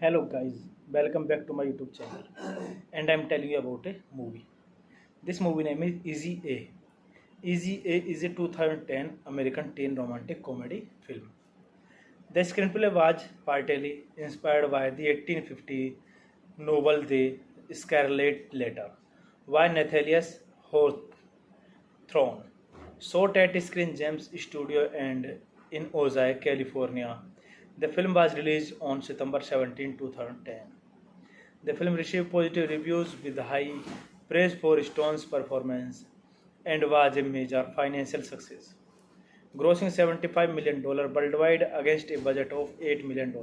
Hello guys, welcome back to my YouTube channel. And I'm telling you about a movie. This movie name is Easy A. Easy A is a 2010 American teen romantic comedy film. The screenplay was partly inspired by the 1850 novel The Scarlet Letter by Nathaniel Hawthorne. Shot at Screen Gems Studio and in Ojai, California. The film was released on September 17, 2010. The film received positive reviews with high praise for Stone's performance and was a major financial success, grossing $75 million worldwide against a budget of $8 million.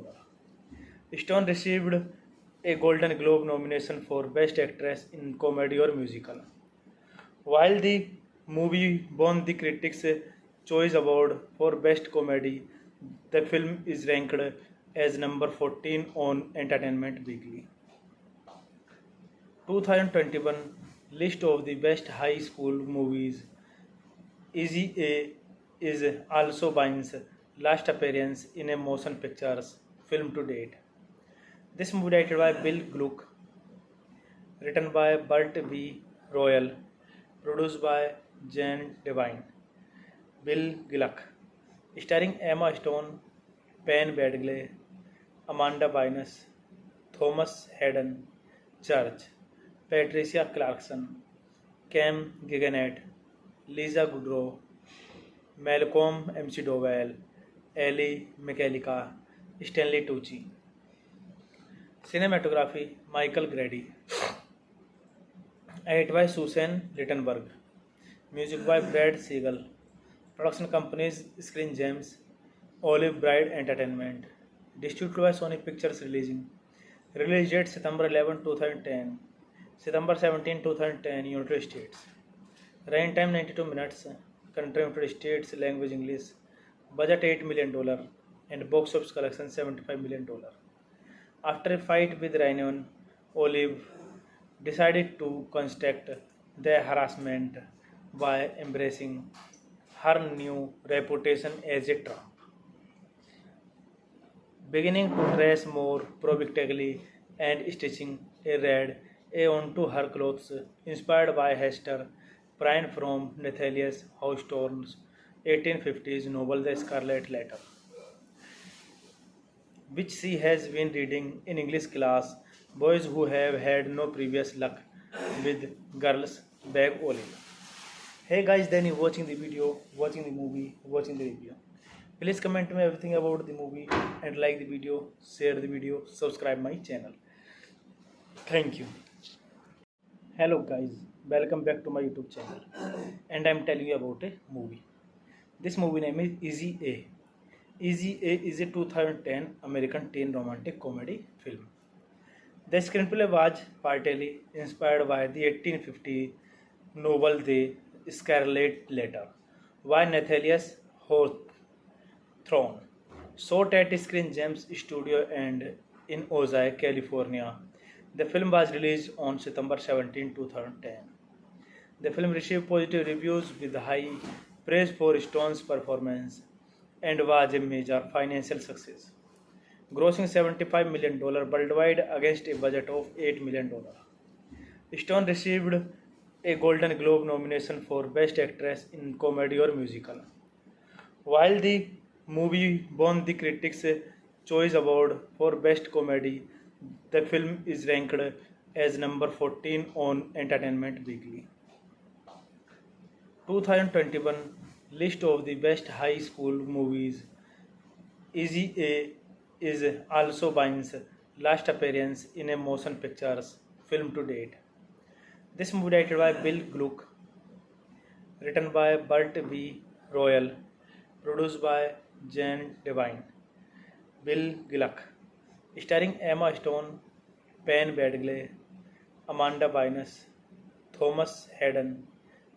Stone received a Golden Globe nomination for Best Actress in Comedy or Musical. While the movie won the Critics' Choice Award for Best Comedy, the film is ranked as number 14 on Entertainment Weekly. 2021 List of the best high school movies. Easy A is also Bine's last appearance in a motion pictures film to date. This movie directed by Bill Gluck, written by Burt V. Royal, produced by Jan Devine, Bill Gluck, starring Emma Stone, Penn Badgley, Amanda Bynes, Thomas Hayden Church, Patricia Clarkson, Cam Giganette, Lisa Kudrow, Malcolm McDowell, Ellie McCallica, Stanley Tucci. Cinematography Michael Grady. Edit by Susan Littenberg. Music by Brad Siegel. Production companies Screen Gems, Olive Bride Entertainment. Distributed by Sony Pictures Releasing. Release date September 11, 2010. September 17, 2010, United States. Running time 92 minutes. Country United States, language English. Budget $8 million and box office collection $75 million. After a fight with Rhiannon, Olive decided to counteract the harassment by embracing her new reputation as a Trump, beginning to dress more provocatively and stitching a red A onto her clothes, inspired by Hester Prynne from Nathaniel Hawthorne's 1850s novel The Scarlet Letter, which she has been reading in English class. Boys who have had no previous luck with girls beg Olive. Hey guys, then you watching the video, watching the movie, watching the review. Please comment me everything about the movie and like the video, share the video, subscribe my channel. Thank you. Hello guys, welcome back to my YouTube channel. And I'm telling you about a movie. This movie name is Easy A. Easy A is a 2010 American teen romantic comedy film. The screenplay was partly inspired by the 1850 novel The Scarlet Letter by Nathaniel Hawthorne. Shot at Screen Gems Studio and in Ojai, California. The film was released on September 17, 2010. The film received positive reviews with high praise for Stone's performance and was a major financial success, grossing $75 million worldwide against a budget of $8 million. Stone received a Golden Globe nomination for Best Actress in Comedy or Musical. While the movie won the Critics' Choice Award for Best Comedy, the film is ranked as number 14 on Entertainment Weekly. 2021 list of the best high school movies. Easy A is also Bine's last appearance in a motion pictures film to date. This movie directed by Bill Gluck, written by Burt V. Royal, produced by Jan Devine, Bill Gluck, starring Emma Stone, Penn Badgley, Amanda Bynes, Thomas Hayden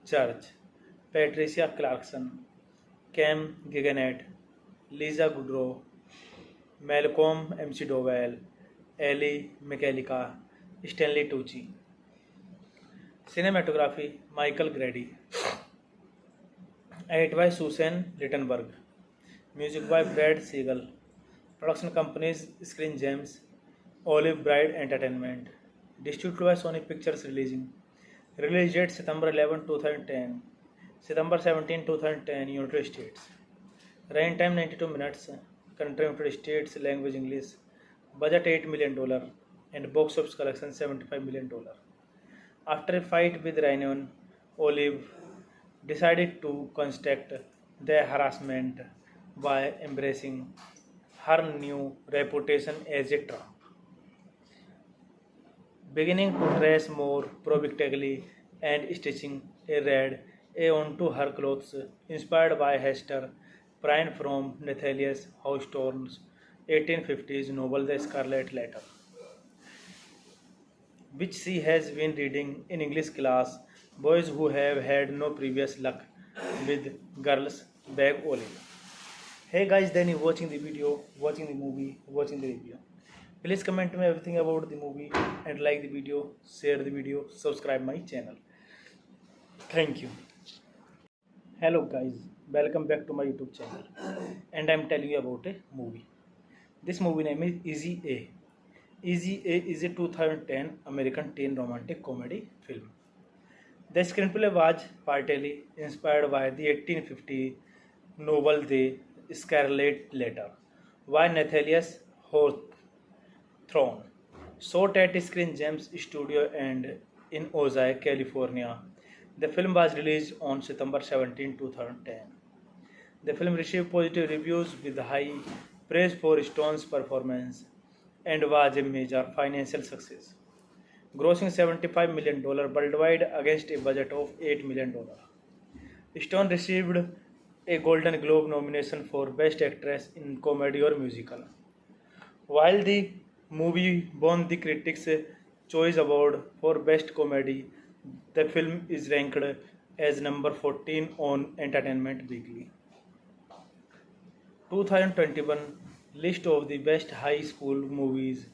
Church, Patricia Clarkson, Cam Giganette, Lisa Kudrow, Malcolm McDowell, Ellie McCallica, Stanley Tucci. Cinematography Michael Grady. Edit by Susan Littenberg. Music by Brad Siegel. Production companies Screen Gems, Olive Bride Entertainment. Distributed by Sony Pictures Releasing. Release date September 11, 2010. September 17, 2010, United States. Running time 92 minutes. Country United States, language English. Budget $8 million and box office collection $75 million. After a fight with Rhiannon, Olive decided to counteract the harassment by embracing her new reputation as a Trump, beginning to dress more provocatively and stitching a red A onto her clothes, inspired by Hester Prynne from Nathaniel Hawthorne's 1850s novel The Scarlet Letter, which she has been reading in English class. Boys who have had no previous luck with girls beg Olive. Hey guys, then you watching the video, watching the movie, watching the review. Please comment me everything about the movie and like the video, share the video, subscribe my channel. Thank you. Hello guys, welcome back to my YouTube channel. And I'm telling you about a movie. This movie name is Easy A. Easy A is a 2010 American teen romantic comedy film. The screenplay was partly inspired by the 1850 novel The Scarlet Letter by Nathaniel Hawthorne. Shot at Screen Gems Studio and in Ojai, California. The film was released on September 17, 2010. The film received positive reviews with high praise for Stone's performance and was a major financial success, grossing $75 million worldwide against a budget of $8 million. Stone received a Golden Globe nomination for Best Actress in Comedy or Musical. While the movie won the Critics' Choice Award for Best Comedy, the film is ranked as number 14 on Entertainment Weekly. 2021 list of the best high school movies.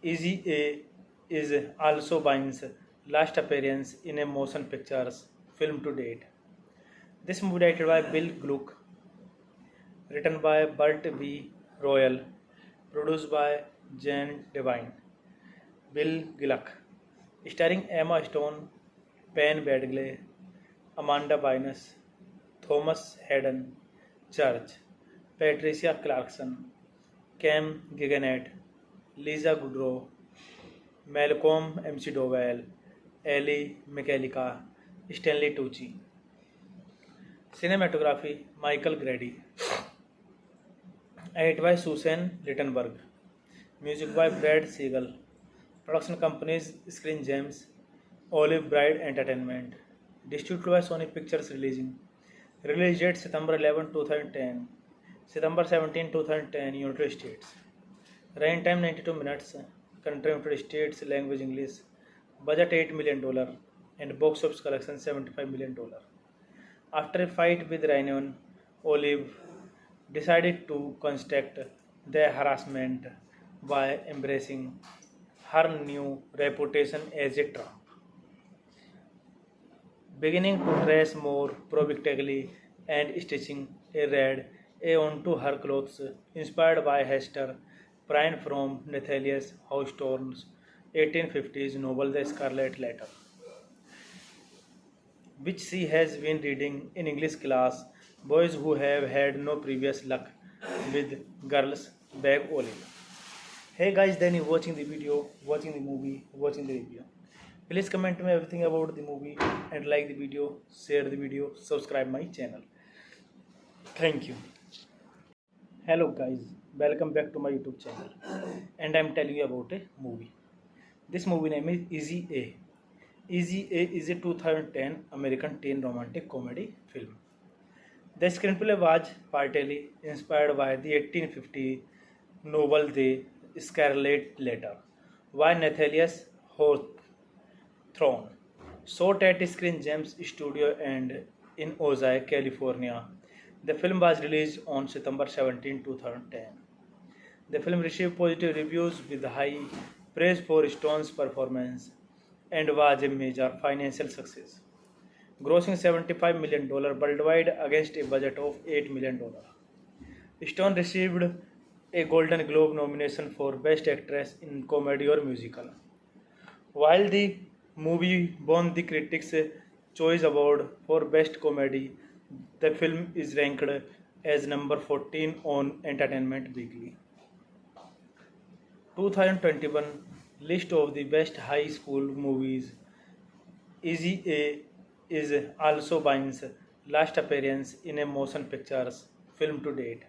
Easy A is also Bine's last appearance in a motion pictures film to date. This movie directed by Bill Gluck, written by Burt V. Royal, produced by Jan Devine, Bill Gluck, starring Emma Stone, Penn Badgley, Amanda Bynes, Thomas Hayden Church, Patricia Clarkson, Cam Giganette, Lisa Kudrow, Malcolm McDowell, Ellie McCallica, Stanley Tucci. Cinematography Michael Grady. Edit by Susan Littenberg. Music by Brad Siegel. Production companies Screen Gems, Olive Bride Entertainment. Distributed by Sony Pictures Releasing. Release date September 11, 2010. September 17, 2010, United States. Running time 92 minutes. Country United States, language English. Budget $8 million and box office collection $75 million. After a fight with Rhiannon, Olive decided to counteract the harassment by embracing her new reputation as a Trump, beginning to dress more provocatively and stitching a red A onto her clothes, inspired by Hester Prynne from Nathaniel Hawthorne's 1850s novel The Scarlet Letter, which she has been reading in English class. Boys who have had no previous luck with girls beg Olive. Hey guys, then you watching the video, watching the movie, watching the review. Please comment me everything about the movie and like the video, share the video, subscribe my channel. Thank you. Hello guys, welcome back to my YouTube channel. And I'm telling you about a movie. This movie name is Easy A. Easy A is a 2010 American teen romantic comedy film. The screenplay was partly inspired by the 1850 novel The Scarlet Letter by Nathaniel Hawthorne. Shot at Screen Gems Studio and in Ojai, California. The film was released on September 17, 2010. The film received positive reviews with high praise for Stone's performance and was a major financial success, grossing $75 million worldwide against a budget of $8 million. Stone received a Golden Globe nomination for Best Actress in Comedy or Musical. While the movie won the Critics' Choice Award for Best Comedy, the film is ranked as number 14 on Entertainment Weekly. 2021 list of the best high school movies. Easy A is also Bine's last appearance in a motion pictures film to date.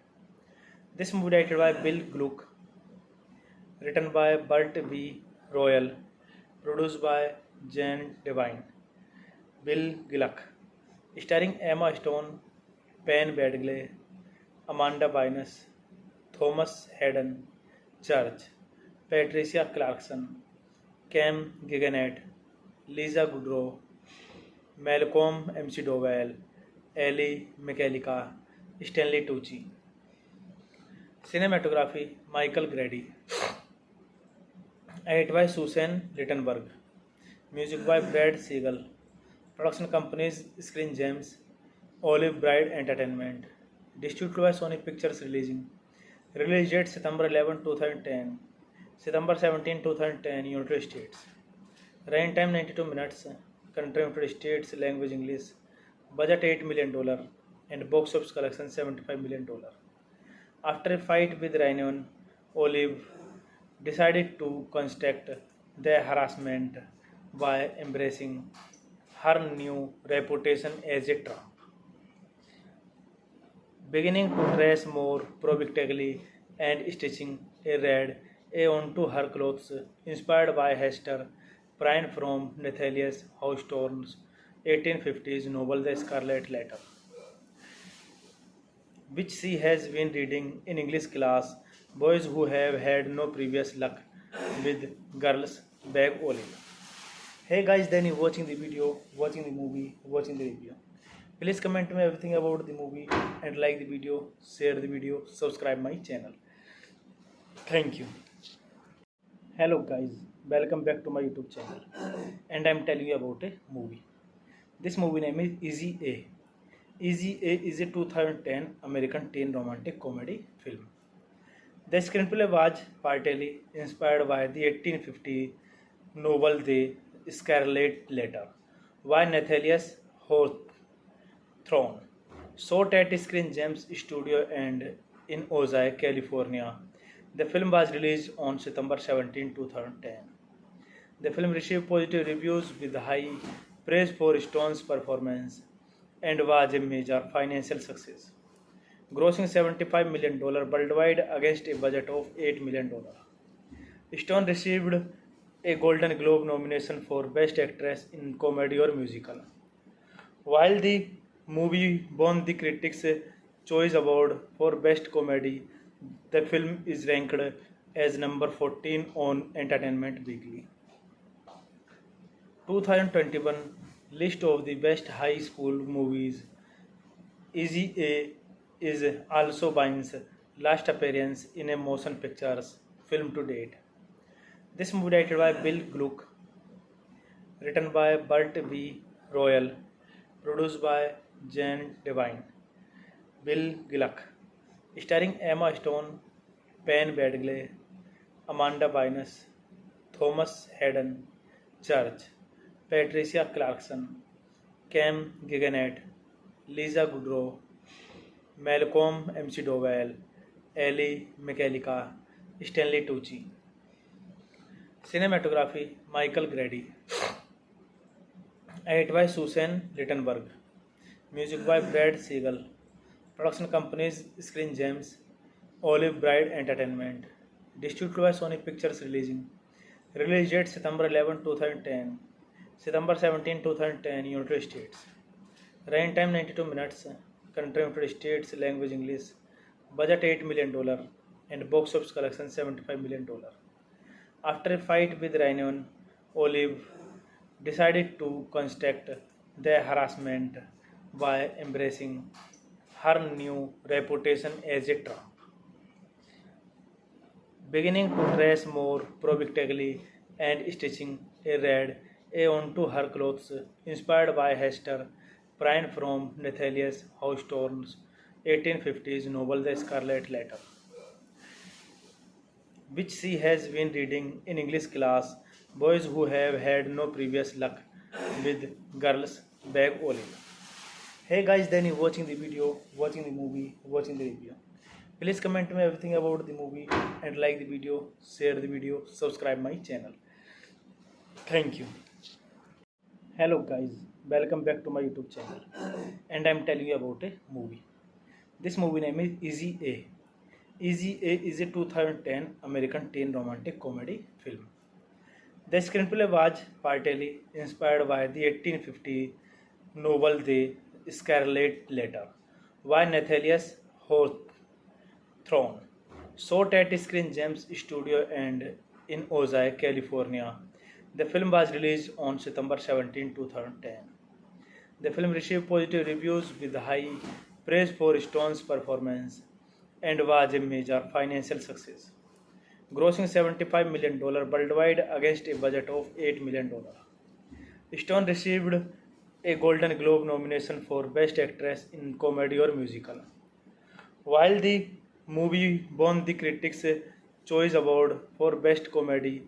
This movie directed by Bill Gluck, written by Burt V. Royal, produced by Jan Devine, Bill Gluck, starring Emma Stone, Penn Badgley, Amanda Bynes, Thomas Hayden Church, Patricia Clarkson, Cam Giganette, Lisa Kudrow, Malcolm McDowell, Ellie McCallica, Stanley Tucci. Cinematography Michael Grady. Edited by Susan Rittenberg. Music by Brad Siegel. Production companies Screen Gems, Olive Bride Entertainment. Distributed by Sony Pictures Releasing. Release date September 11, 2010. September 17, 2010, United States. Running time 92 minutes. Country United States. Language English. Budget $8 million. And box office collection $75 million. After a fight with Rhiannon, Olive decided to construct the harassment by embracing her new reputation as a Trump, beginning to dress more provocatively and stitching a red A onto her clothes, inspired by Hester Prynne from Nathaniel Hawthorne's 1850s novel The Scarlet Letter, which she has been reading in English class. Boys who have had no previous luck with girls beg Olive. Hey guys, then you watching the video, watching the movie, watching the review. Please comment me everything about the movie and like the video, share the video, subscribe my channel. Thank you. Hello guys, welcome back to my YouTube channel. And I'm telling you about a movie. This movie name is Easy A. Easy A is a 2010 American teen romantic comedy film. The screenplay was partly inspired by the 1850 novel The Scarlet Letter by Nathaniel Hawthorne. Shot at Screen Gems Studio and in Ojai, California. The film was released on September 17, 2010. The film received positive reviews with high praise for Stone's performance and was a major financial success, grossing $75 million worldwide against a budget of $8 million. Stone received a Golden Globe nomination for Best Actress in Comedy or Musical. While the movie won the Critics' Choice Award for Best Comedy, the film is ranked as number 14 on Entertainment Weekly. 2021 list of the best high school movies. Easy A is also Bine's last appearance in a motion pictures film to date. This movie directed by Bill Gluck, written by Burt V. Royal, produced by Jan Devine, Bill Gluck, starring Emma Stone, Penn Badgley, Amanda Bynes, Thomas Hayden Church, Patricia Clarkson, Cam Giganette, Lisa Kudrow, Malcolm McDowell, Ellie McCallica, Stanley Tucci. Cinematography Michael Grady. Edited by Susan Rittenberg. Music by Brad Siegel. Production companies Screen Gems, Olive Bride Entertainment. Distributed by Sony Pictures Releasing. Release date September 11, 2010. September 17, 2010, United States. Running time 92 minutes. Country United States. Language English. Budget $8 million. And box office collection $75 million. After a fight with Rhiannon, Olive decided to construct the harassment by embracing her new reputation as a Trump, beginning to dress more provocatively and stitching a red A onto her clothes, inspired by Hester Prynne from Nathaniel Hawthorne's 1850s novel The Scarlet Letter, which she has been reading in English class. Boys who have had no previous luck with girls beg Olive. Hey guys, then you watching the video, watching the movie, watching the review. Please comment me everything about the movie and like the video, share the video, subscribe my channel. Thank you. Hello guys, welcome back to my YouTube channel. And I'm telling you about a movie. This movie name is Easy A. Easy A is a 2010 American teen romantic comedy film. The screenplay was partly inspired by the 1850 novel The Scarlet Letter by Nathaniel Hawthorne. Shot at Screen Gems Studio and in Ojai, California. The film was released on September 17, 2010. The film received positive reviews with high praise for Stone's performance and was a major financial success, grossing $75 million worldwide against a budget of $8 million. Stone received a Golden Globe nomination for Best Actress in Comedy or Musical. While the movie won the Critics' Choice Award for Best Comedy,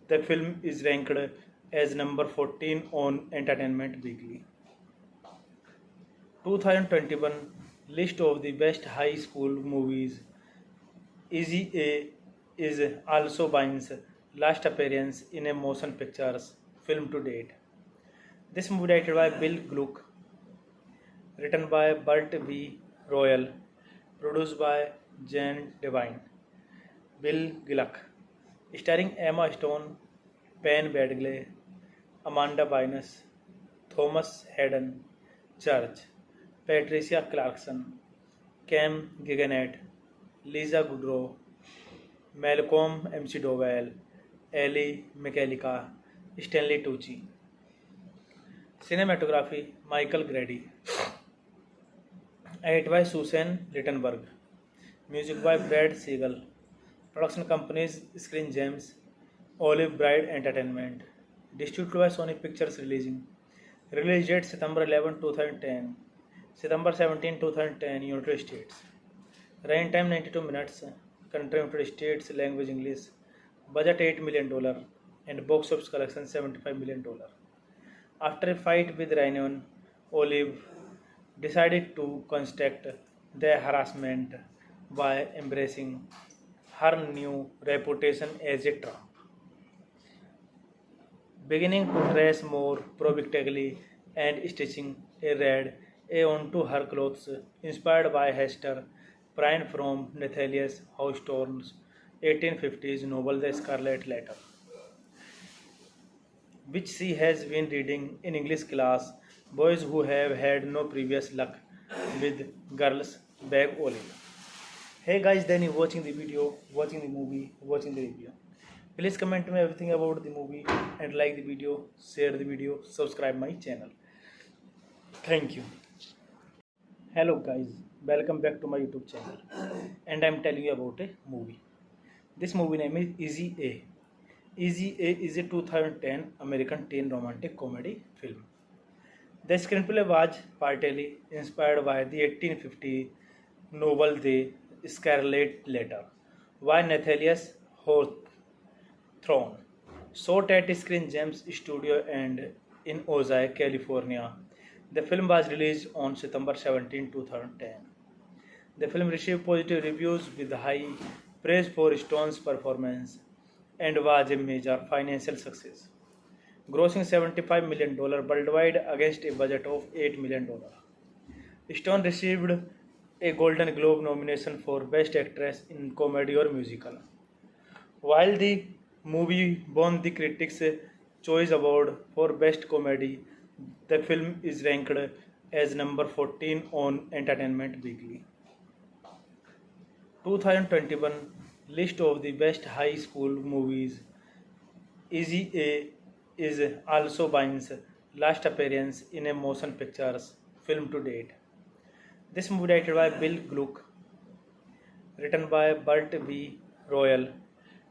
the film is ranked as number 14 on Entertainment Weekly. 2021 list of the best high school movies. Easy A is also Bine's last appearance in a motion pictures film to date. This movie directed by Bill Gluck, written by Burt V. Royal, produced by Jan Devine, Bill Gluck, starring Emma Stone, Penn Badgley, Amanda Bynes, Thomas Hayden Church, Patricia Clarkson, Cam Giganette, Lisa Kudrow, Malcolm McDowell, Ellie McCallica, Stanley Tucci. Cinematography Michael Grady. Edit by Susan Littenberg. Music by Brad Siegel. Production companies Screen Gems, Olive Bride Entertainment. Distributed by Sony Pictures Releasing. Release date September 11, 2010. September 17, 2010, United States. Running time 92 minutes. Country United States, language English. Budget $8 million and box office collection $75 million. After a fight with Rhiannon, Olive decided to counteract the harassment by embracing her new reputation as a Trump, beginning to dress more provocatively and stitching a red A onto her clothes, inspired by Hester Prynne from Nathaniel Hawthorne's 1850s novel The Scarlet Letter, which she has been reading in English class. Boys who have had no previous luck with girls beg Olive. Hey guys, then you watching the video, watching the movie, watching the review. Please comment me everything about the movie and like the video, share the video, subscribe my channel. Thank you. Hello guys, welcome back to my YouTube channel. And I'm telling you about a movie. This movie name is Easy A. Easy A is a 2010 American teen romantic comedy film. The screenplay was partly inspired by the 1850 novel The Scarlet Letter by Nathaniel Hawthorne. Shot at Screen Gems Studio and in Ojai, California. The film was released on September 17, 2010. The film received positive reviews with high praise for Stone's performance and was a major financial success, grossing $75 million worldwide against a budget of $8 million. Stone received a Golden Globe nomination for Best Actress in Comedy or Musical. While the movie won the Critics' Choice Award for Best Comedy, the film is ranked as number 14 on Entertainment Weekly. 2021 list of the best high school movies. Easy A is also Bine's last appearance in a motion pictures film to date. This movie directed by Bill Gluck, written by Burt V. Royal,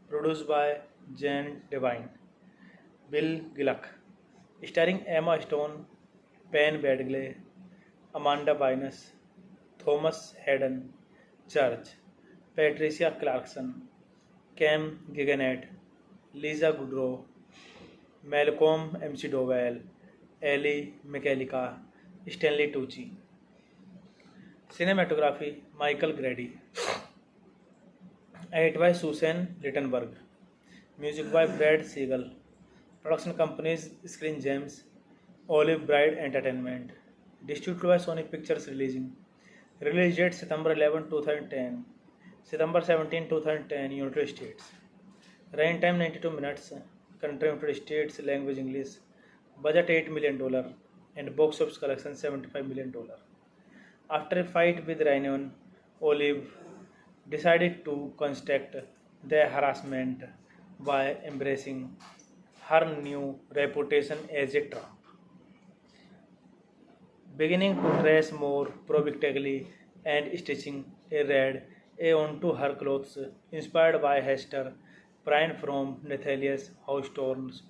produced by Jan Devine, Bill Gluck, starring Emma Stone, Penn Badgley, Amanda Bynes, Thomas Hayden Church, Patricia Clarkson, Cam Giganette, Lisa Kudrow, Malcolm McDowell, Ellie McCallica, Stanley Tucci. Cinematography Michael Grady. Edit by Susan Littenberg. Music by Brad Siegel. Production companies Screen Gems, Olive Bride Entertainment. Distributed by Sony Pictures Releasing. Release date September 11, 2010. September 17, 2010, United States. Running time 92 minutes. Country United States, language English. Budget $8 million and box office collection $75 million. After a fight with Rhiannon, Olive decided to counteract the harassment by embracing her new reputation as a Trump, beginning to dress more provocatively and stitching a red A onto her clothes, inspired by Hester Prine from Nathaniel Hawthorne's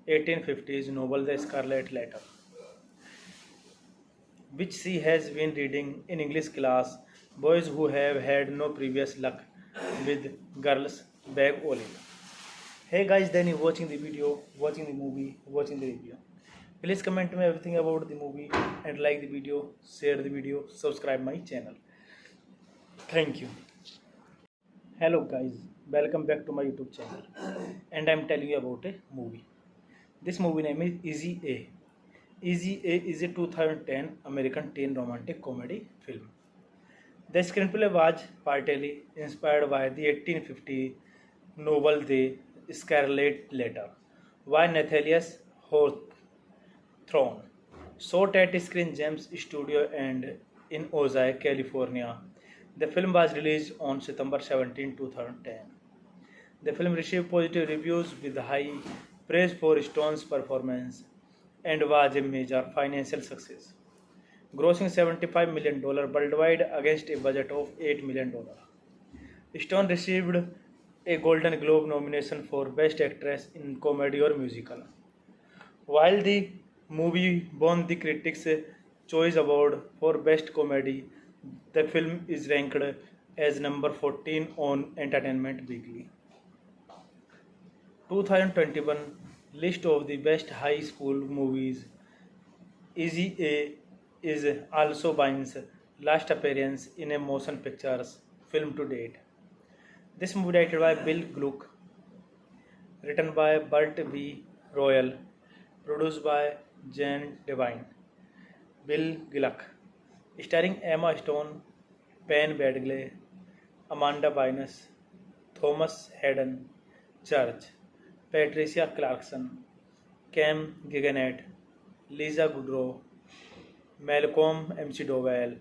1850s novel The Scarlet Letter, which she has been reading in English class. Boys who have had no previous luck with girls beg Olive. Hey guys, then you watching the video, watching the movie, watching the review. Please comment me everything about the movie and like the video, share the video, subscribe my channel. Thank you. Hello guys, welcome back to my YouTube channel. And I'm telling you about a movie. This movie name is Easy A. Easy A is a 2010 American teen romantic comedy film. The screenplay was partly inspired by the 1850 novel The Scarlet Letter by Nathaniel Hawthorne. Shot at Screen Gems Studio and in Ojai, California. The film was released on September 17, 2010. The film received positive reviews with high praise for Stone's performance and was a major financial success, grossing $75 million worldwide against a budget of $8 million. Stone received a Golden Globe nomination for Best Actress in Comedy or Musical. While the movie won the Critics' Choice Award for Best Comedy, the film is ranked as number 14 on Entertainment Weekly. 2021 list of the best high school movies. Easy A is also Bine's last appearance in a motion pictures film to date. This movie directed by Bill Gluck, written by Burt V. Royal, produced by Jan Devine, Bill Gluck, starring Emma Stone, Penn Badgley, Amanda Bynes, Thomas Hayden Church, Patricia Clarkson, Cam Giganette, Lisa Kudrow, Malcolm McDowell,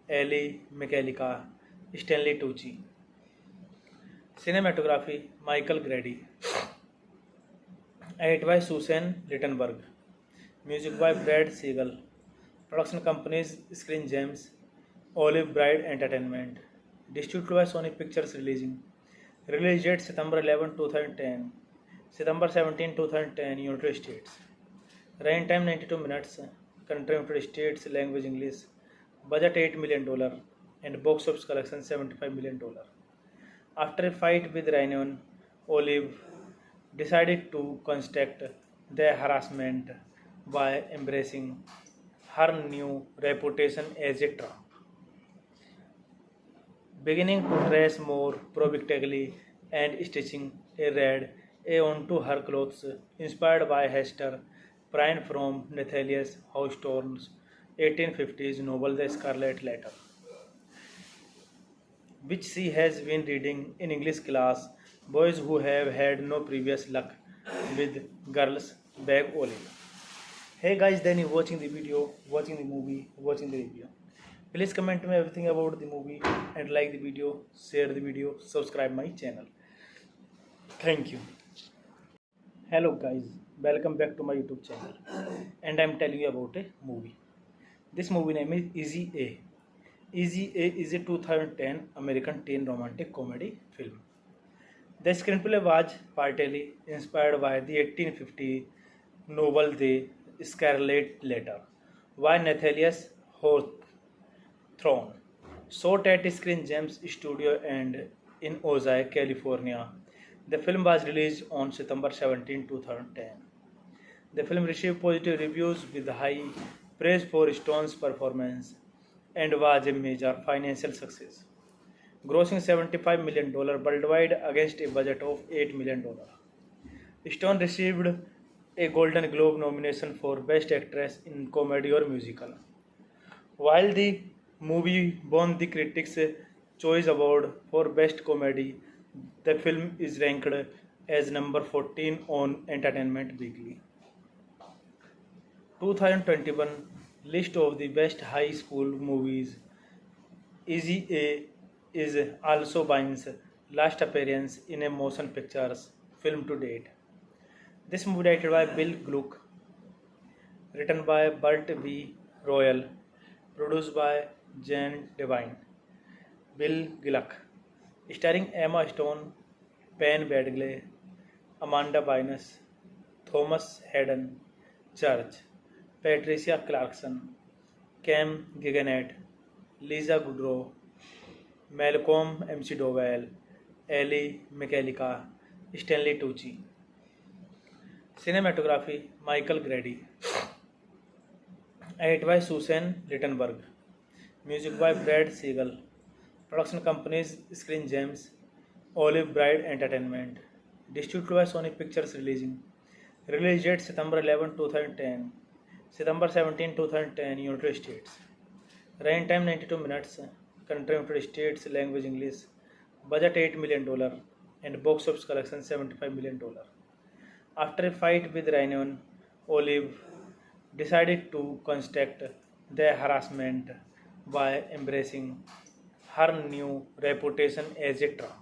Ellie McCallica, Stanley Tucci. Cinematography Michael Grady. Edit by Susan Rittenberg. Music by Brad Siegel. Production companies Screen Gems, Olive Bride Entertainment. Distributed by Sony Pictures Releasing. Release date September 11, 2010. September 17, 2010, United States. Running time 92 minutes. Country United States, language English. Budget $8 million and box office collection $75 million. After a fight with Rhiannon, Olive decided to counteract the harassment by embracing her new reputation as a Trump, beginning to dress more provocatively and stitching a red A onto her clothes, inspired by Hester Prynne from Nathaniel Hawthorne's 1850s novel The Scarlet Letter, which she has been reading in English class. Boys who have had no previous luck with girls beg Olive. Hey guys, then you watching the video, watching the movie, watching the review. Please comment me everything about the movie and like the video, share the video, subscribe my channel. Thank you. Hello guys, welcome back to my YouTube channel. And I'm telling you about a movie. This movie name is Easy A. Easy A is a 2010 American teen romantic comedy film. The screenplay was partly inspired by the 1850 novel The Scarlet Letter by Nathaniel Hawthorne. Shot at Screen Gems Studio and in Ojai, California. The film was released on September 17, 2010. The film received positive reviews with high praise for Stone's performance and was a major financial success, grossing $75 million worldwide against a budget of $8 million. Stone received a Golden Globe nomination for Best Actress in Comedy or Musical. While the movie won the Critics' Choice Award for Best Comedy, the film is ranked as number 14 on Entertainment Weekly. 2021 list of the best high school movies. Easy A is also Bine's last appearance in a motion pictures film to date. This movie directed by Bill Gluck, written by Burt V. Royal, produced by Jan Devine, Bill Gluck, starring Emma Stone, Penn Badgley, Amanda Bynes, Thomas Hayden Church, Patricia Clarkson, Cam Giganet, Lisa Kudrow, Malcolm McDowell, Ellie McCallica, Stanley Tucci. Cinematography Michael Grady. Edit by Susan Littenberg. Music by Brad Siegel. Production companies Screen Gems, Olive Bride Entertainment. Distributed by Sony Pictures Releasing. Release date September 11, 2010. September 17, 2010, United States. Running time 92 minutes. Country United States. Language English. Budget $8 million. And box office collection $75 million. After a fight with Rhiannon, Olive decided to counteract the harassment by embracing her new reputation as a Trump,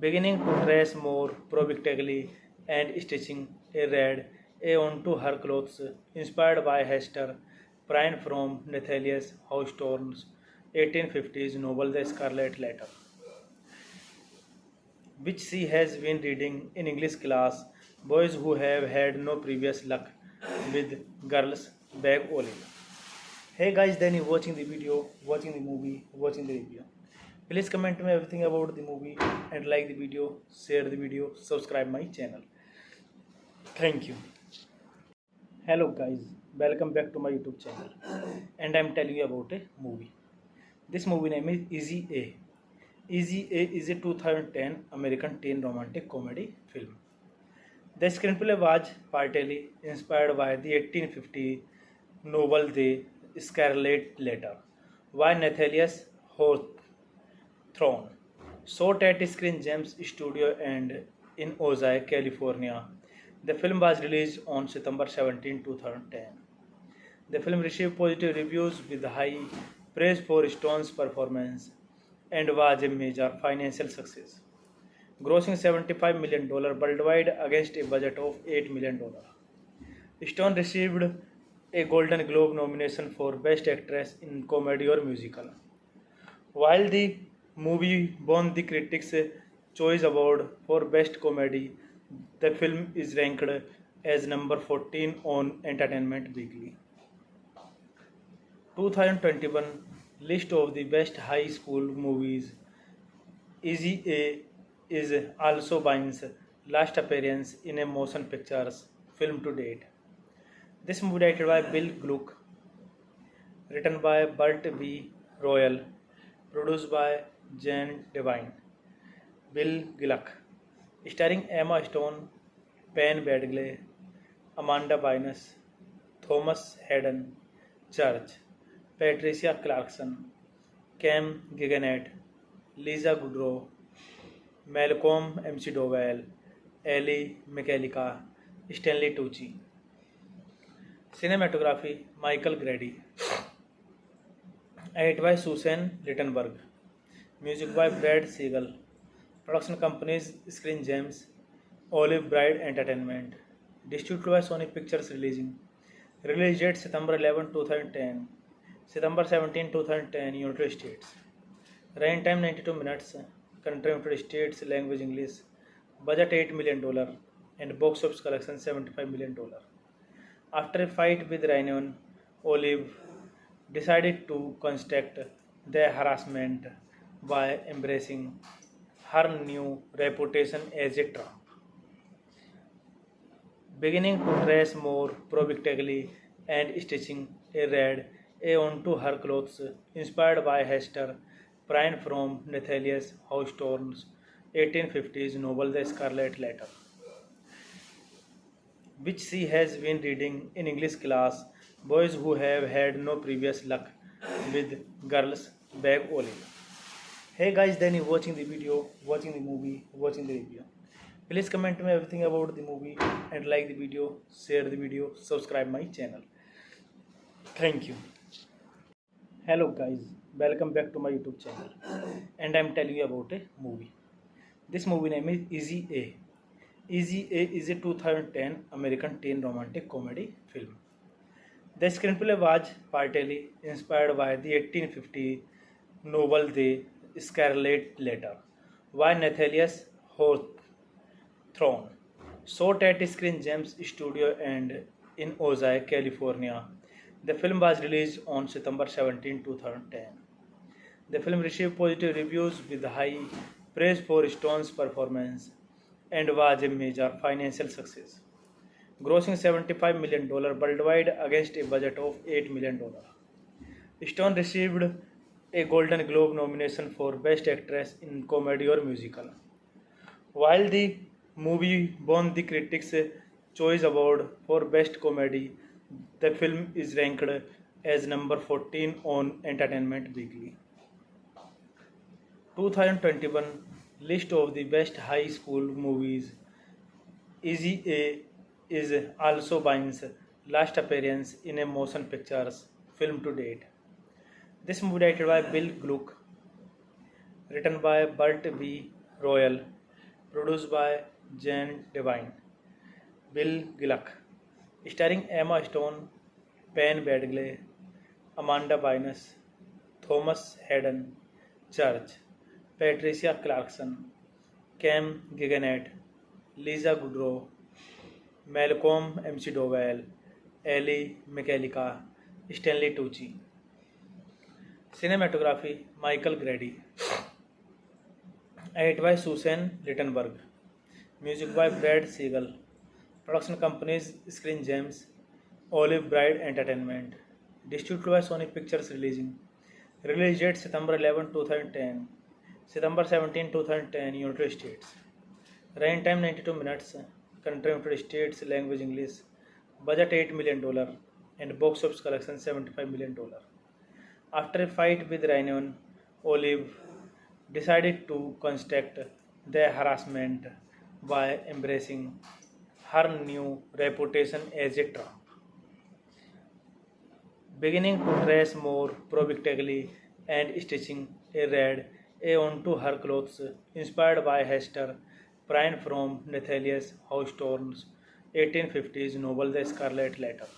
beginning to dress more provocatively and stitching a red A onto her clothes, inspired by Hester Prynne from Nathaniel Hawthorne's 1850s novel The Scarlet Letter, which she has been reading in English class. Boys who have had no previous luck with girls beg Olive. Hey guys, then you watching the video, watching the movie, watching the review. Please comment me everything about the movie and like the video, share the video, subscribe my channel. Thank you. Hello guys, welcome back to my YouTube channel. And I'm telling you about a movie. This movie name is Easy A. Easy A is a 2010 American teen romantic comedy film. The screenplay was partly inspired by the 1850 novel The Scarlet Letter by Nathaniel Hawthorne. Shot at Screen Gems Studio and in Ojai, California. The film was released on September 17, 2010. The film received positive reviews with high praise for Stone's performance and was a major financial success, grossing $75 million worldwide against a budget of $8 million. Stone received a Golden Globe nomination for Best Actress in Comedy or Musical. While the movie won the Critics' Choice Award for Best Comedy, the film is ranked as number 14 on Entertainment Weekly. 2021 list of the best high school movies. Easy A is also Bynes' last appearance in a motion pictures film to date. This movie directed by Bill Gluck, written by Burt V. Royal, produced by Jan Devine, Bill Gluck, starring Emma Stone, Penn Badgley, Amanda Bynes, Thomas Hayden Church, Patricia Clarkson, Cam Giganet, Lisa Kudrow, Malcolm McDowell, Ellie McCallica, Stanley Tucci. Cinematography Michael Grady. Edit by Susan Littenberg. Music by Brad Siegel. Production companies Screen Gems, Olive Bride Entertainment. Distributed by Sony Pictures Releasing. Release date September 11, 2010. September 17, 2010, United States. Running time 92 minutes. Country United States. Language English. Budget $8 million. And box office collection $75 million. After a fight with Rhiannon, Olive decided to counteract the harassment by embracing her new reputation as a Trump, beginning to dress more provocatively and stitching a red A onto her clothes, inspired by Hester Prynne from Nathaniel Hawthorne's 1850s novel The Scarlet Letter, which she has been reading in English class. Boys who have had no previous luck with girls beg Olive. Hey guys, then you watching the video, watching the movie, watching the review. Please comment me everything about the movie and like the video, share the video, subscribe my channel. Thank you. Hello guys, welcome back to my YouTube channel. And I'm telling you about a movie. This movie name is Easy A. Easy A is a 2010 American teen romantic comedy film. The screenplay was partly inspired by the 1850 novel The Scarlet Letter by Nathaniel Throne. Shot at Screen Gems Studio and in Ojai, California. The film was released on September 17, 2010. The film received positive reviews with high praise for Stone's performance and was a major financial success, grossing $75 million worldwide against a budget of $8 million. Stone received a Golden Globe nomination for Best Actress in Comedy or Musical. While the movie won the Critics' Choice Award for Best Comedy, the film is ranked as number 14 on Entertainment Weekly. 2021 list of the best high school movies. Easy A is also Bine's last appearance in a motion pictures film to date. This movie directed by Bill Gluck, written by Burt V. Royal, produced by Jan Devine, Bill Gluck, starring Emma Stone, Penn Badgley, Amanda Bynes, Thomas Hayden Church, Patricia Clarkson, Cam Giganette, Lisa Kudrow, Malcolm McDowell, Ellie McCallica, Stanley Tucci. Cinematography Michael Grady. Edit by Susan Littenberg. Music by Brad Siegel. Production companies Screen Gems, Olive Bride Entertainment. Distributed by Sony Pictures Releasing. Release date September 11, 2010. September 17, 2010, United States. Running time 92 minutes. Country United States, language English. Budget $8 million and box office collection $75 million. After a fight with Rhiannon, Olive decided to construct the harassment by embracing her new reputation as a Trump, beginning to dress more provocatively and stitching a red A onto her clothes, inspired by Hester Prynne from Nathaniel Hawthorne's 1850s novel The Scarlet Letter,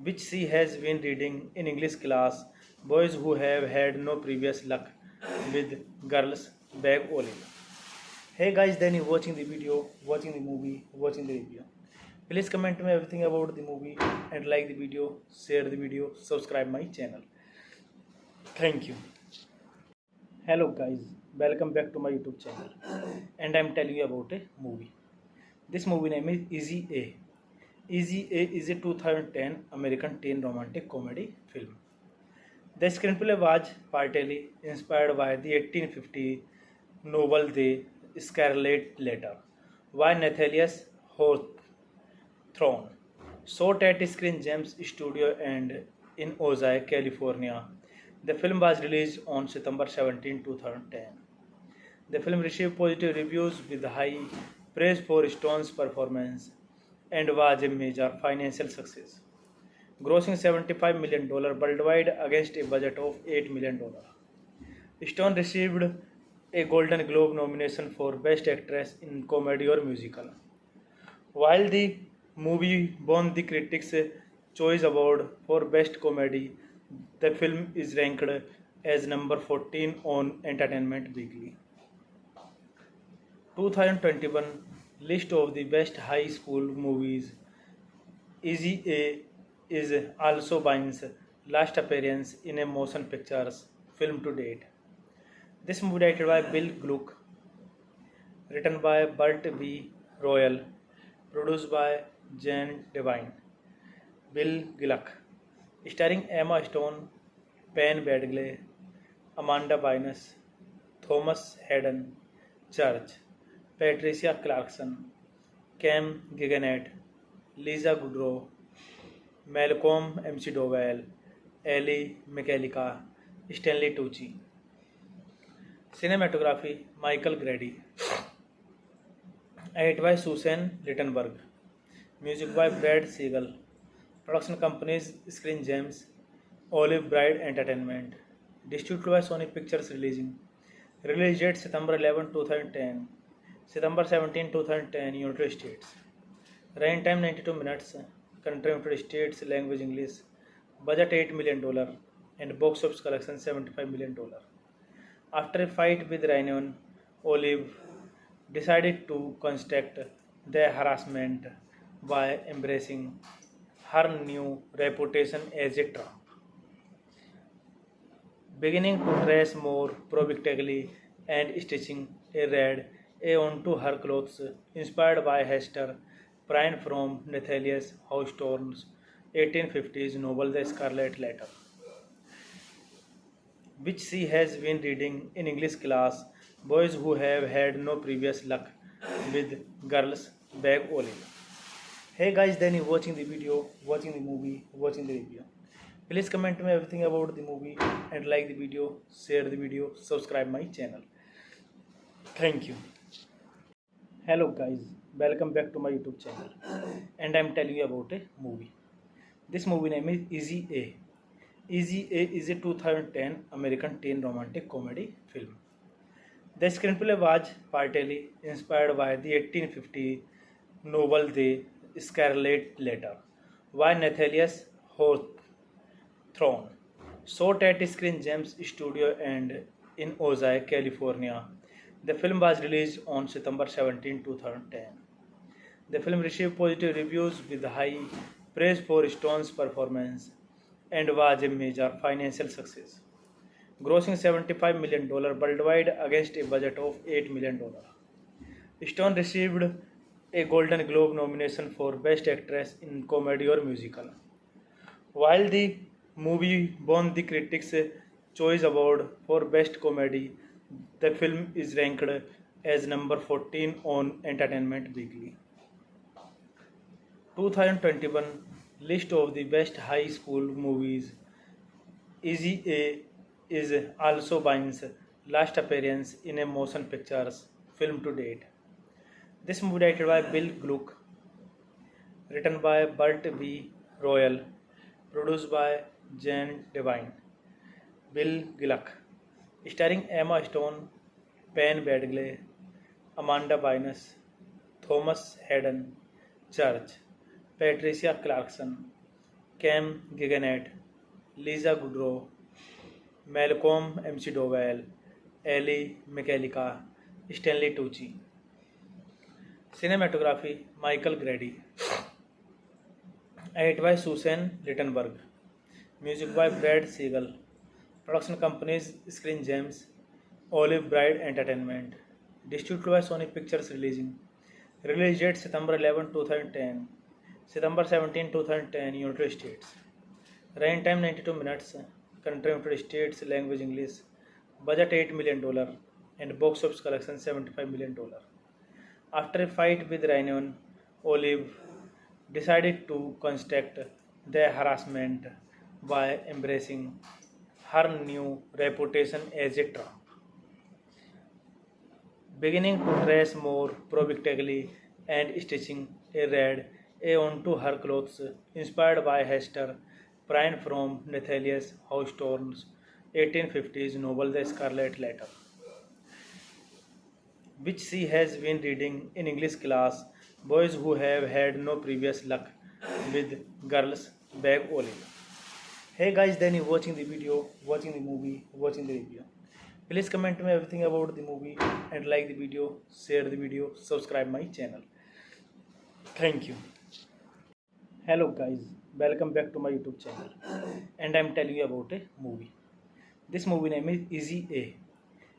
which she has been reading in English class. Boys who have had no previous luck with girls beg Olive. Hey guys, then you watching the video, watching the movie, watching the review. Please comment me everything about the movie and like the video, share the video, subscribe my channel. Thank you. Hello guys, welcome back to my YouTube channel. And I'm telling you about a movie. This movie name is Easy A. Easy A is a 2010 American teen romantic comedy film. The screenplay was partly inspired by the 1850 novel The Scarlet Letter by Nathaniel Hawthorne. Shot at Screen Gems Studio and in Ojai, California. The film was released on September 17, 2010. The film received positive reviews with high praise for Stone's performance and was a major financial success, grossing $75 million worldwide against a budget of $8 million. Stone received a Golden Globe nomination for Best Actress in Comedy or Musical. While the movie won the Critics' Choice Award for Best Comedy, the film is ranked as number 14 on Entertainment Weekly. 2021 list of the best high school movies. Easy A is also Bine's last appearance in a motion pictures film to date. This movie directed by Bill Gluck, written by Burt V. Royal, produced by Jan Devine, Bill Gluck, starring Emma Stone, Penn Badgley, Amanda Bynes, Thomas Hayden Church, Patricia Clarkson, Cam Giganette, Lisa Kudrow, Malcolm McDowell, Ellie McCallica, Stanley Tucci. Cinematography Michael Grady. Edit by Susan Littenberg. Music by Brad Siegel. Production companies Screen Gems, Olive Bride Entertainment. Distributed by Sony Pictures Releasing. Release date September 11, 2010. September 17, 2010, United States. Running time 92 minutes. Country United States, language English. Budget $8 million and box office collection $75 million. After a fight with Rhiannon, Olive decided to construct the harassment by embracing her new reputation as a Trump, beginning to dress more provocatively and stitching a red A onto her clothes, inspired by Hester Prynne from Nathaniel Hawthorne's 1850s novel The Scarlet Letter, which she has been reading in English class. Boys who have had no previous luck with girls beg Olive. Hey guys, then you watching the video, watching the movie, watching the review. Please comment me everything about the movie and like the video, share the video, subscribe my channel. Thank you. Hello guys, welcome back to my YouTube channel. And I'm telling you about a movie. This movie name is Easy A. Easy A is a 2010 American teen romantic comedy film. The screenplay was partly inspired by the 1850 novel The Scarlet Letter by Nathaniel Hawthorne, shot at Screen Gems Studio and in Ojai, California. The film was released on September 17, 2010. The film received positive reviews with high praise for Stone's performance and was a major financial success, grossing $75 million worldwide against a budget of $8 million. Stone received a Golden Globe nomination for Best Actress in Comedy or Musical. While the movie won the Critics' Choice Award for Best Comedy, the film is ranked as number 14 on Entertainment Weekly. 2021 list of the best high school movies. Easy A is also Bine's last appearance in a motion pictures film to date. This movie directed by Bill Gluck, written by Burt V. Royal, produced by Jan Devine, Bill Gluck, starring Emma Stone, Penn Badgley, Amanda Bynes, Thomas Hayden Church, Patricia Clarkson, Cam Giganette, Lisa Kudrow, Malcolm McDowell, Ellie McCallica, Stanley Tucci. Cinematography Michael Grady. Edit by Susan Littenberg. Music by Brad Siegel. Production companies Screen Gems, Olive Bride Entertainment. Distributed by Sony Pictures Releasing. Release date September 11, 2010. September 17, 2010, United States. Running time 92 minutes. Country United States, language English. Budget $8 million and box office collection $75 million. After a fight with Rhiannon, Olive decided to construct the harassment by embracing her new reputation as a Trump, beginning to dress more provocatively and stitching a red A onto her clothes, inspired by Hester Prynne from Nathaniel Hawthorne's 1850s novel The Scarlet Letter, which she has been reading in English class. Boys who have had no previous luck with girls beg Olive. Hey guys, then you watching the video, watching the movie, watching the review. Please comment me everything about the movie and like the video, share the video, subscribe my channel. Thank you. Hello guys, welcome back to my YouTube channel. And I'm telling you about a movie. This movie name is Easy A.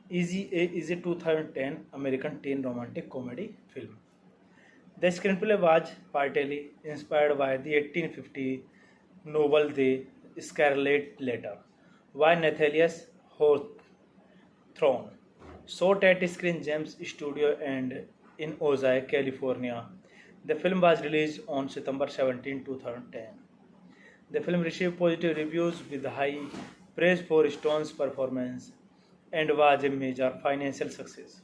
Easy A is a 2010 American teen romantic comedy film. The screenplay was partly inspired by the 1850 novel The Scarlet Letter by Nathaniel Hawthorne, shot at Screen Gems Studio and in Ojai, California. The film was released on September 17, 2010. The film received positive reviews with high praise for Stone's performance and was a major financial success,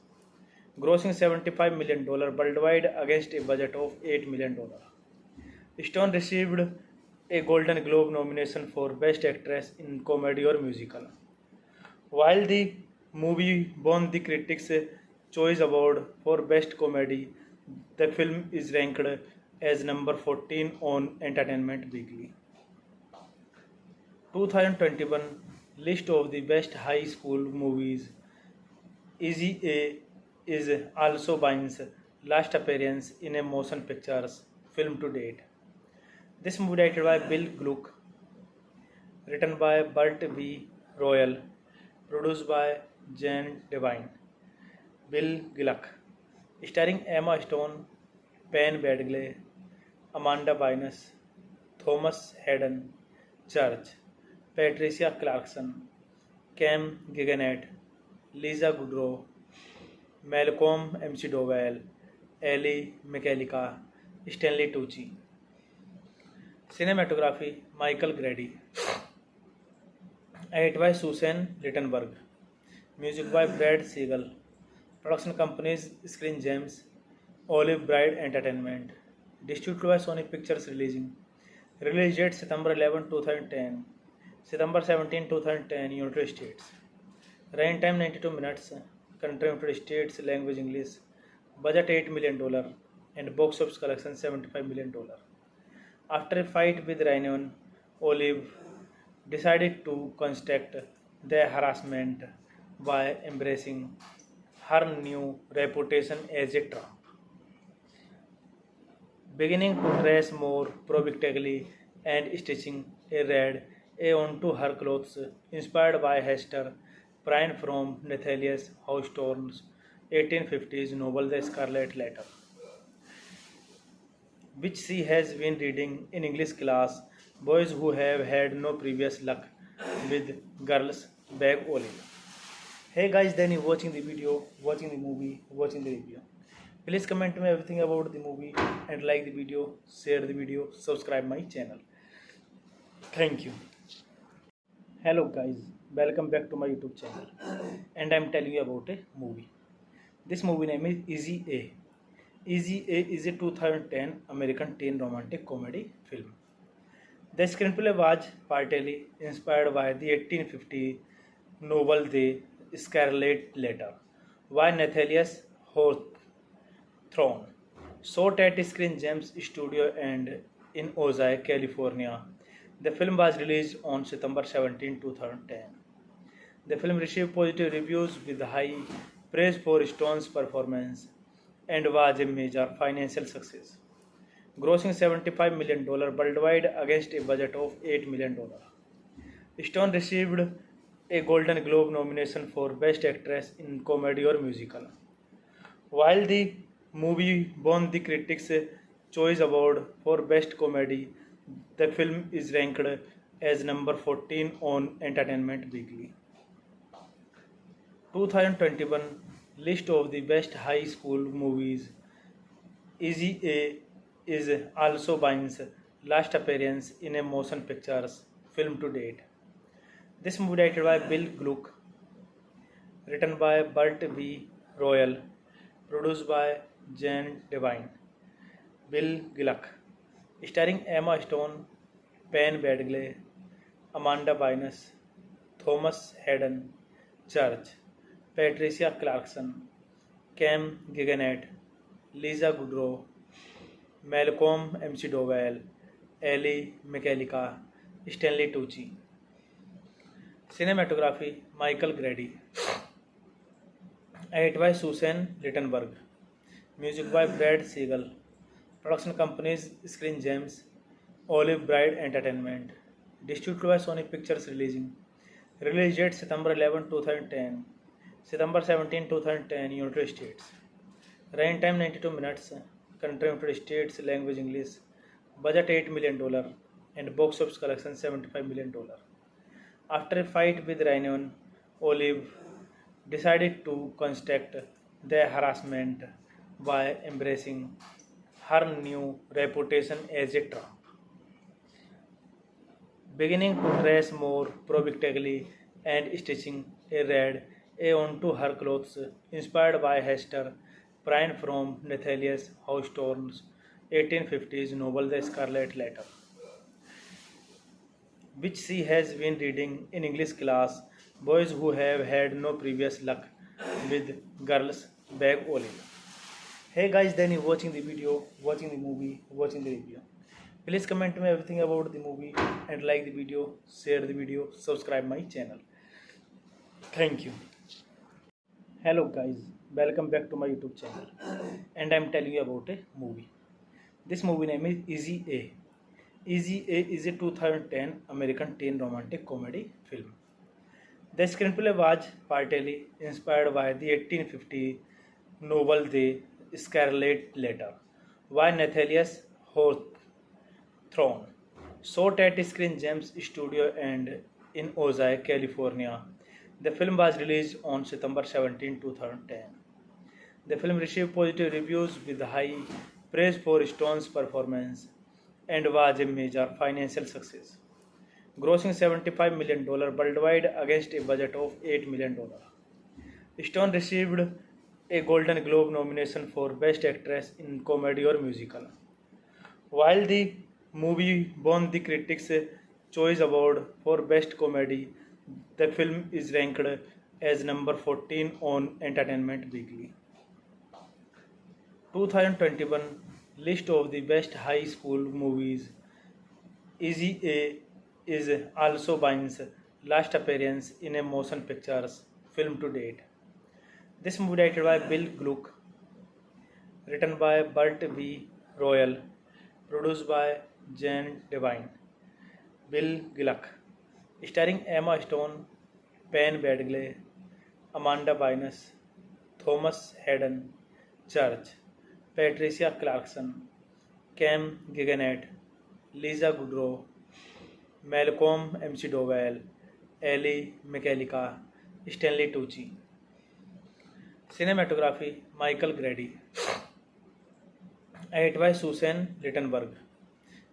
grossing $75 million worldwide against a budget of $8 million. Stone received a Golden Globe nomination for Best Actress in Comedy or Musical. While the movie won the Critics' Choice Award for Best Comedy, the film is ranked as number 14 on Entertainment Weekly. 2021 list of the best high school movies. Easy A is also Bine's last appearance in a motion pictures film to date. This movie directed by Bill Gluck, written by Burt V. Royal, produced by Jane Devine, Bill Gluck, starring Emma Stone, Penn Badgley, Amanda Bynes, Thomas Hayden Church, Patricia Clarkson, Cam Giganette, Lisa Kudrow, Malcolm McDowell, Ellie McCallica, Stanley Tucci. Cinematography Michael Grady. Edit by Susan Littenberg. Music by Brad Siegel. Production companies Screen Gems, Olive Bride Entertainment. Distributed by Sony Pictures Releasing. Release date September 11, 2010. September 17, 2010, United States. Running time 92 minutes. Country United States, language English. Budget $8 million and box office collection $75 million. After a fight with Rhiannon, Olive decided to counteract the harassment by embracing her new reputation as a Trump, beginning to dress more provocatively and stitching a red A onto her clothes, inspired by Hester Prynne from Nathaniel Hawthorne's 1850s novel The Scarlet Letter, which she has been reading in English class. Boys who have had no previous luck with girls beg Olive. Hey guys, then you watching the video, watching the movie, watching the review. Please comment me everything about the movie and like the video, share the video, subscribe my channel. Thank you. Hello guys, welcome back to my YouTube channel. And I'm telling you about a movie. This movie name is Easy A. Easy A is a 2010 American teen romantic comedy film. The screenplay was partly inspired by the 1850 novel The Scarlet Letter by Nathaniel Hawthorne. Shot at Screen Gems Studio and in Ojai, California. The film was released on September 17, 2010. The film received positive reviews with high praise for Stone's performance and was a major financial success, grossing $75 million worldwide against a budget of $8 million. Stone received a Golden Globe nomination for Best Actress in Comedy or Musical. While the movie won the Critics' Choice Award for Best Comedy, the film is ranked as number 14 on Entertainment Weekly 2021 list of the best high school movies. Easy A is also Bine's last appearance in a motion pictures film to date. This movie directed by Bill Gluck, written by Burt V. Royal, produced by Jane Devine, Bill Gluck, starring Emma Stone, Penn Badgley, Amanda Bynes, Thomas Hayden Church, Patricia Clarkson, Cam Giganette, Lisa Kudrow, Malcolm McDowell, Ellie McCallica, Stanley Tucci. Cinematography Michael Grady. Edit by Susan Littenberg. Music by Brad Siegel. Production companies Screen Gems, Olive Bride Entertainment. Distributed by Sony Pictures Releasing. Release date September 11, 2010. September 17, 2010, United States. Running time 92 minutes. Country United States, language English. Budget $8 million and box office collection $75 million. After a fight with Rhiannon, Olive decided to counteract the harassment by embracing her new reputation as a Trump, beginning to dress more provocatively and stitching a red A onto her clothes, inspired by Hester Prynne from Nathaniel Hawthorne's 1850s novel The Scarlet Letter, which she has been reading in English class. Boys who have had no previous luck with girls beg Olive. Hey guys, then you watching the video, watching the movie, watching the review. Please comment me everything about the movie and like the video, share the video, subscribe my channel. Thank you. Hello guys, welcome back to my YouTube channel. And I'm telling you about a movie. This movie name is Easy A. Easy A is a 2010 American teen romantic comedy film. The screenplay was partly inspired by the 1850 novel The Scarlet Letter by Nathaniel Hawthorne. Shot at Screen Gems Studio and in Ojai, California. The film was released on September 17, 2010. The film received positive reviews with high praise for Stone's performance and was a major financial success, grossing $75 million worldwide against a budget of $8 million. Stone received a Golden Globe nomination for Best Actress in Comedy or Musical. While the movie won the Critics' Choice Award for Best Comedy, the film is ranked as number 14 on Entertainment Weekly. 2021 list of the best high school movies. Easy A is also Bine's last appearance in a motion pictures film to date. This movie directed by Bill Gluck, written by Burt V. Royal, produced by Jan Devine, Bill Gluck, starring Emma Stone, Penn Badgley, Amanda Bynes, Thomas Hayden Church, Patricia Clarkson, Cam Giganette, Lisa Kudrow, Malcolm McDowell, Ellie McCallica, Stanley Tucci. Cinematography Michael Grady. Edit by Susan Littenberg.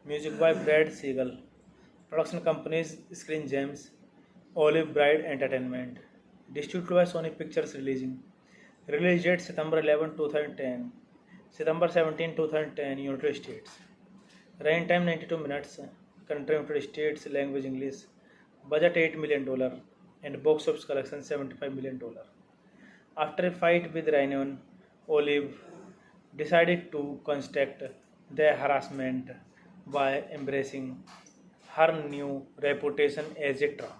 Music by Brad Siegel. Production companies Screen Gems, Olive Bride Entertainment. Distributed by Sony Pictures Releasing. Release date September 11, 2010. September 17, 2010, United States. Running time 92 minutes. Country United States, language English. Budget $8 million and box office collection $75 million. After a fight with Rhiannon, Olive decided to construct the harassment by embracing her new reputation as a Trump,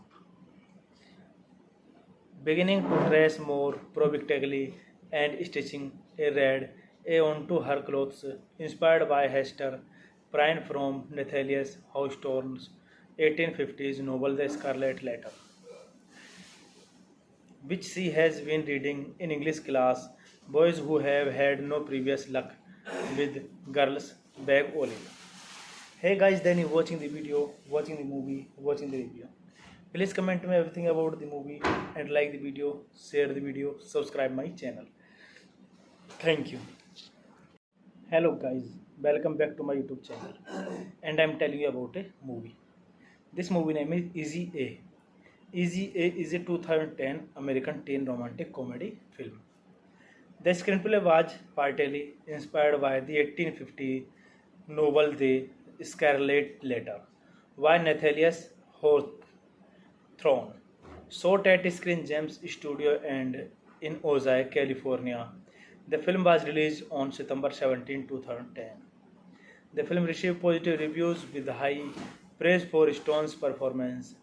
beginning to dress more provocatively and stitching a red A onto her clothes, inspired by Hester Prynne from Nathaniel Hawthorne's 1850s novel The Scarlet Letter, which she has been reading in English class. Boys who have had no previous luck with girls beg Olive. Hey guys, then you watching the video, watching the movie, watching the review. Please comment me everything about the movie and like the video, share the video, subscribe my channel. Thank you. Hello guys, welcome back to my YouTube channel. And I'm telling you about a movie. This movie name is Easy A. Easy A is a 2010 American teen romantic comedy film. The screenplay was partly inspired by the 1850 novel The Scarlet Letter by Nathaniel Hawthorne. Shot at Screen Gems Studio and in Ojai, California. The film was released on September 17, 2010. The film received positive reviews with high praise for Stone's performance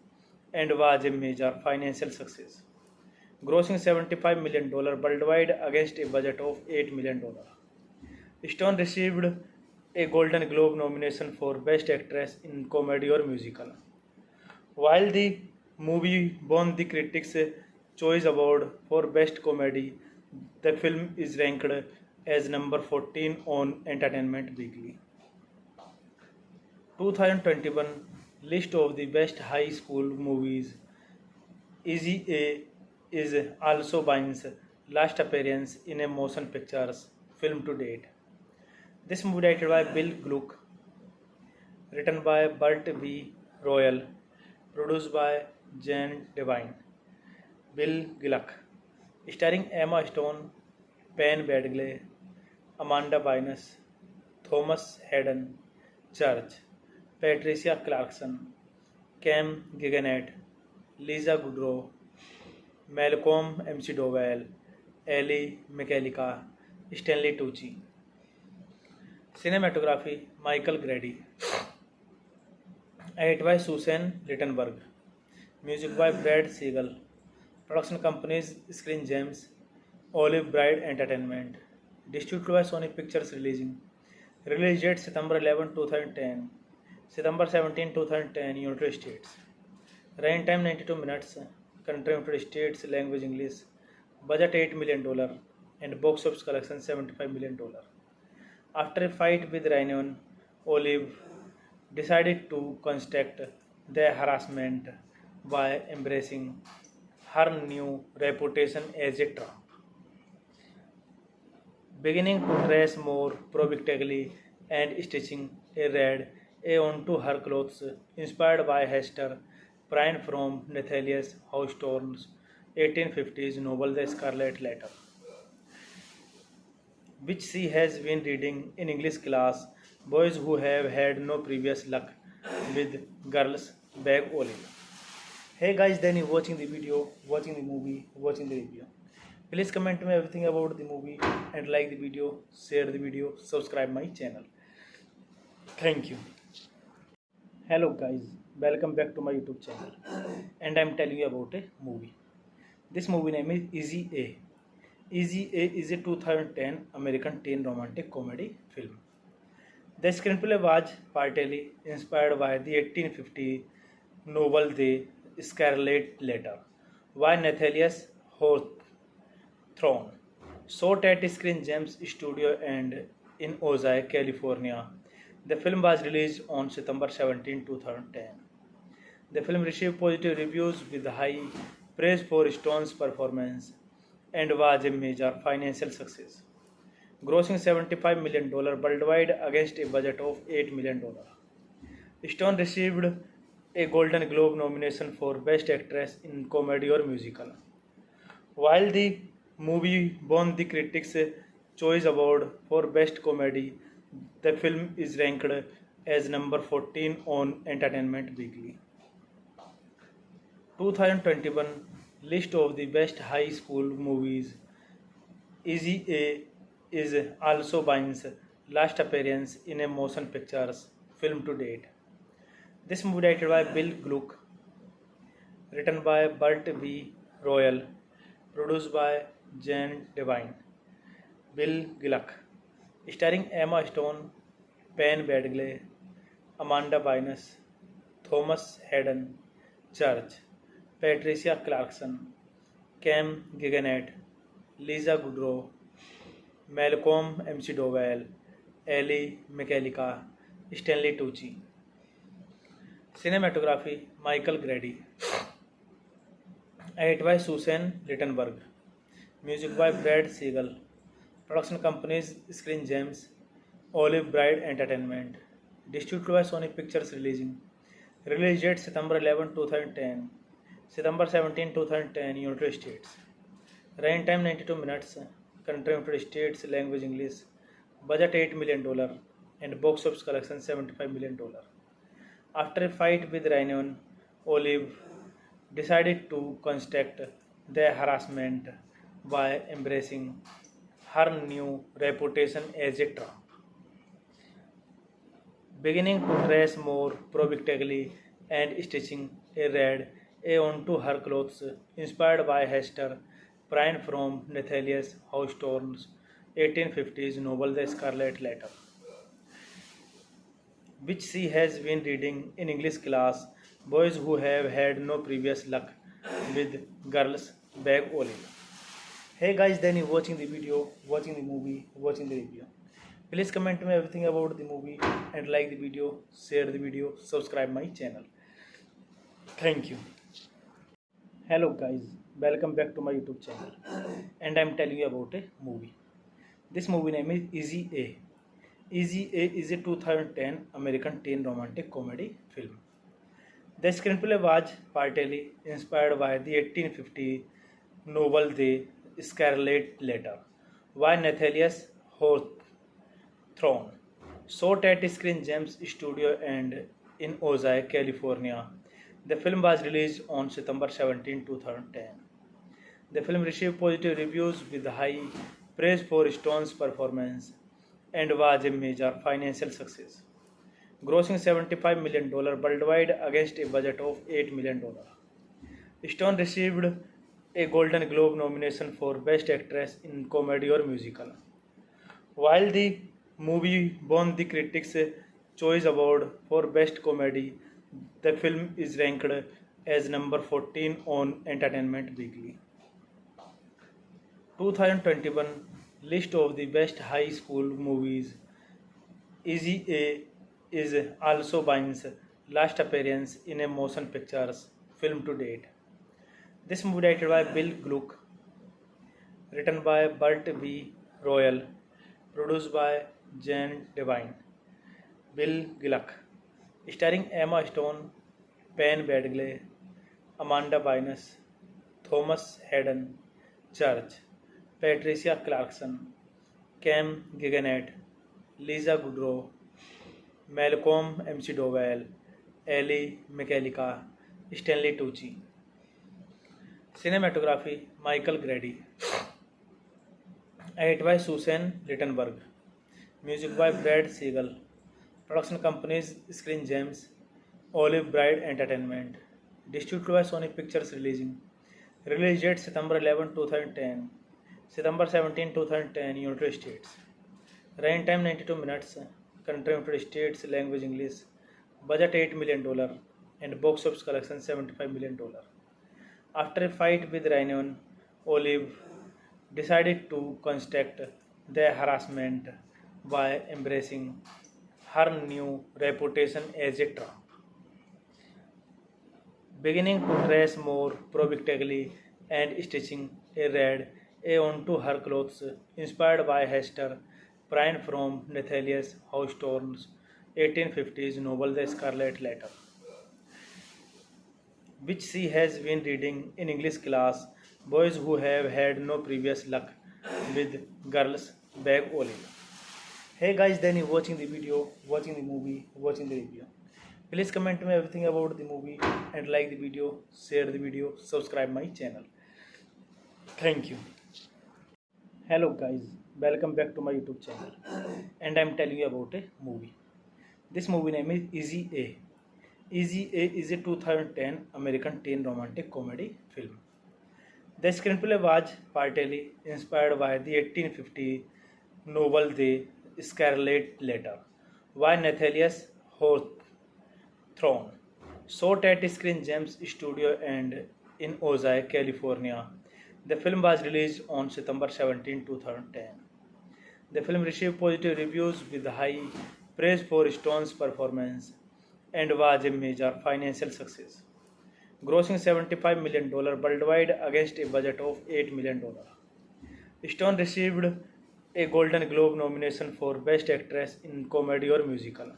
and was a major financial success, grossing $75 million worldwide against a budget of $8 million. Stone received a Golden Globe nomination for Best Actress in Comedy or Musical. While the movie won the Critics' Choice Award for Best Comedy, the film is ranked as number 14 on Entertainment Weekly. 2021 list of the best high school movies. Easy A is also Bine's last appearance in a motion pictures film to date. This movie directed by Bill Gluck, written by Burt V. Royal, produced by Jan Devine, Bill Gluck, starring Emma Stone, Penn Badgley, Amanda Bynes, Thomas Hayden Church, Patricia Clarkson, Cam Giganette, Lisa Kudrow, Malcolm McDowell, Ellie McCallica, Stanley Tucci. Cinematography Michael Grady. Edit by Susan Littenberg. Music by Brad Siegel. Production companies Screen Gems, Olive Bride Entertainment. Distributed by Sony Pictures Releasing. Release date September 11, 2010. September 17, 2010, United States. Running time 92 minutes. Country United States. Language English. Budget $8 million. And box office collection $75 million. After a fight with Rhiannon, Olive decided to construct the harassment by embracing her new reputation as a Trump, beginning to dress more provocatively and stitching a red A onto her clothes, inspired by Hester Prynne from Nathaniel Hawthorne's 1850s novel The Scarlet Letter, which she has been reading in English class. Boys who have had no previous luck with girls beg Olive. Hey guys, then you watching the video, watching the movie, watching the review. Please comment me everything about the movie and like the video, share the video, subscribe my channel. Thank you. Hello guys, welcome back to my YouTube channel. And I'm telling you about a movie. This movie name is Easy A. Easy A is a 2010 American teen romantic comedy film. The screenplay was partly inspired by the 1850 novel The Scarlet Letter by Nathaniel Hawthorne. Shot at Screen Gems Studio and in Ojai, California. The film was released on September 17, 2010. The film received positive reviews with high praise for Stone's performance and was a major financial success, grossing $75 million worldwide against a budget of $8 million. Stone received a Golden Globe nomination for Best Actress in Comedy or Musical. While the movie won the Critics' Choice Award for Best Comedy, the film is ranked as number 14 on Entertainment Weekly. 2021 list of the best high school movies. Easy A is also Bine's last appearance in a motion pictures film to date. This movie directed by Bill Gluck, written by Burt V. Royal, produced by Jan Devine, Bill Gluck, starring Emma Stone, Penn Badgley, Amanda Bynes, Thomas Hayden Church, Patricia Clarkson, Cam Giganette, Lisa Kudrow, Malcolm McDowell, Ellie McCallica, Stanley Tucci. Cinematography Michael Grady. Edit by Susan Rittenberg. Music by Brad Siegel. Production companies Screen Gems, Olive Bride Entertainment. Distributed by Sony Pictures Releasing. Release date September 11, 2010. September 17, 2010, United States. Running time 92 minutes. Country United States. Language English. Budget $8 million. And box office collection $75 million. After a fight with Rhiannon, Olive decided to construct the harassment by embracing her new reputation as a Trump, beginning to dress more provocatively and stitching a red A onto her clothes, inspired by Hester Prynne from Nathaniel Hawthorne's 1850s novel The Scarlet Letter, which she has been reading in English class. Boys who have had no previous luck with girls beg Olive. Hey guys, then you watching the video, watching the movie, watching the review. Please comment me everything about the movie and like the video, share the video, subscribe my channel. Thank you. Hello guys, welcome back to my YouTube channel. And I'm telling you about a movie. This movie name is Easy A. Easy A is a 2010 American teen romantic comedy film. The screenplay was partly inspired by the 1850 novel The Scarlet Letter by Nathaniel Hawthorne. Shot at Screen Gems Studio and in Ojai, California. The film was released on September 17, 2010. The film received positive reviews with high praise for Stone's performance and was a major financial success, grossing $75 million worldwide against a budget of $8 million. Stone received a Golden Globe nomination for Best Actress in Comedy or Musical. While the movie won the Critics' Choice Award for Best Comedy, the film is ranked as number 14 on Entertainment Weekly. 2021 list of the best high school movies. Easy A is also Bine's last appearance in a motion pictures film to date. This movie directed by Bill Gluck, written by Burt V. Royal, produced by Jan Devine, Bill Gluck, starring Emma Stone, Penn Badgley, Amanda Bynes, Thomas Hayden Church, Patricia Clarkson, Cam Giganette, Lisa Kudrow, Malcolm McDowell, Ellie McCallica, Stanley Tucci. Cinematography Michael Grady. Edit by Susan Littenberg. Music by Brad Siegel. Production companies Screen Gems, Olive Bride Entertainment. Distributed by Sony Pictures Releasing. Release date September 11, 2010. September 17, 2010, United States. Running time 92 minutes. Country United States, language English. Budget $8 million and box office collection $75 million. After a fight with Rhiannon, Olive decided to counteract the harassment by embracing her new reputation as a Trump. Beginning to dress more provocatively and stitching a red A onto her clothes, inspired by Hester Prynne from Nathaniel Hawthorne's 1850s novel The Scarlet Letter, which she has been reading in English class. Boys who have had no previous luck with girls beg Olive. Hey guys, then you watching the video, watching the movie, watching the review. Please comment me everything about the movie and like the video, share the video, subscribe my channel. Thank you. Hello guys, welcome back to my YouTube channel. And I'm telling you about a movie. This movie name is Easy A. Easy A is a 2010 American teen romantic comedy film. The screenplay was partly inspired by the 1850 novel The Scarlet Letter by Nathaniel Hawthorne. Shot at Screen Gems Studio and in Ojai, California. The film was released on September 17, 2010. The film received positive reviews with high praise for Stone's performance and was a major financial success, grossing $75 million worldwide against a budget of $8 million. Stone received a Golden Globe nomination for Best Actress in Comedy or Musical.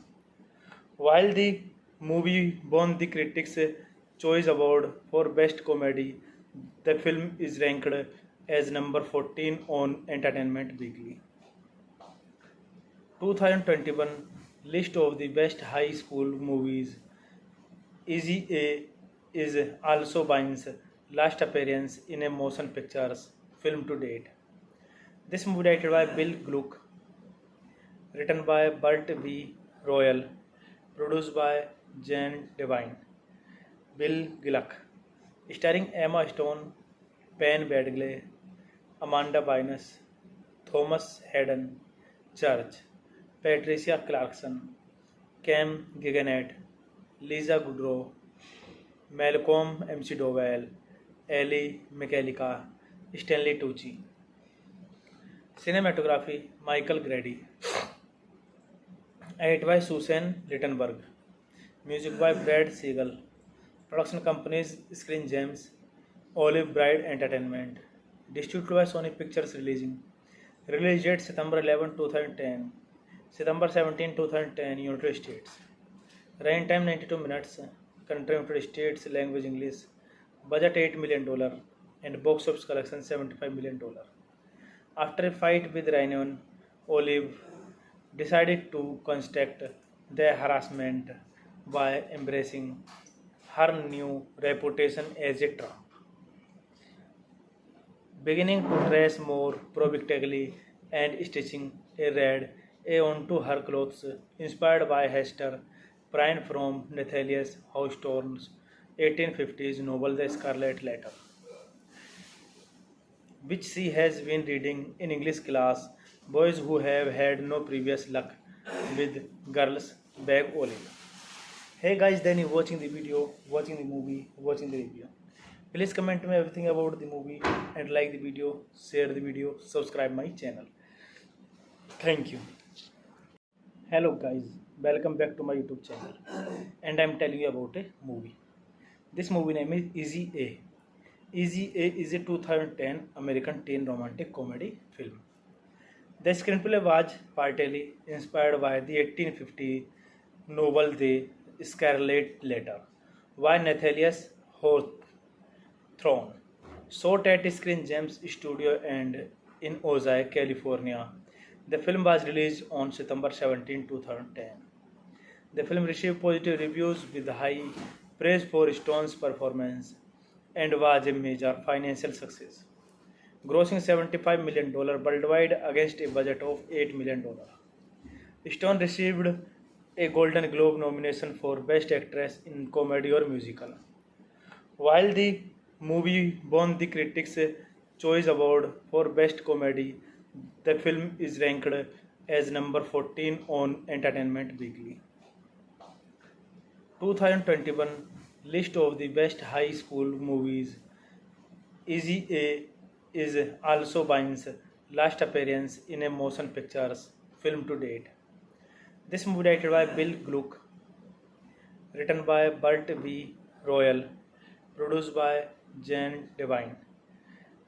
While the movie won the Critics' Choice Award for Best Comedy, the film is ranked as number 14 on Entertainment Weekly. 2021 list of the best high school movies. Easy A is also Bine's last appearance in a motion pictures film to date. This movie directed by Bill Gluck, written by Burt V. Royal, produced by Jan Devine, Bill Gluck, starring Emma Stone, Penn Badgley, Amanda Bynes, Thomas Hayden Church, Patricia Clarkson, Cam Giganette, Lisa Kudrow, Malcolm McDowell, Ellie McCallica, Stanley Tucci. Cinematography Michael Grady. Edit by Susan Littenberg. Music by Brad Siegel. Production companies Screen Gems, Olive Bride Entertainment. Distributed by Sony Pictures Releasing. Release date September 11, 2010. September 17, 2010, United States. Running time 92 minutes. Country United States, language English. Budget $8 million and box office collection $75 million. After a fight with Rhiannon, Olive decided to counteract the harassment by embracing her new reputation as a Trump. Beginning to dress more provocatively and stitching a red A onto her clothes, inspired by Hester Prynne from Nathaniel Hawthorne's 1850s novel The Scarlet Letter, which she has been reading in English class. Boys who have had no previous luck with girls beg olive. Hey guys, then you watching the video, watching the movie, watching the review. Please comment me everything about the movie and like the video, share the video, subscribe my channel. Thank you. Hello guys, welcome back to my YouTube channel. And I'm telling you about a movie. This movie name is Easy A. Easy A is a 2010 American teen romantic comedy film. The screenplay was partly inspired by the 1850 novel The Scarlet Letter by Nathaniel Hawthorne. Shot at Screen Gems Studio and in Ojai, California. The film was released on September 17, 2010. The film received positive reviews with high praise for Stone's performance and was a major financial success, grossing $75 million worldwide against a budget of $8 million. Stone received a Golden Globe nomination for Best Actress in Comedy or Musical. While the movie won the Critics' Choice Award for Best Comedy, the film is ranked as number 14 on Entertainment Weekly. 2021 list of the best high school movies. Easy A is also Bine's last appearance in a motion pictures film to date. This movie directed by Bill Gluck, written by Burt V. Royal, produced by Jan Devine,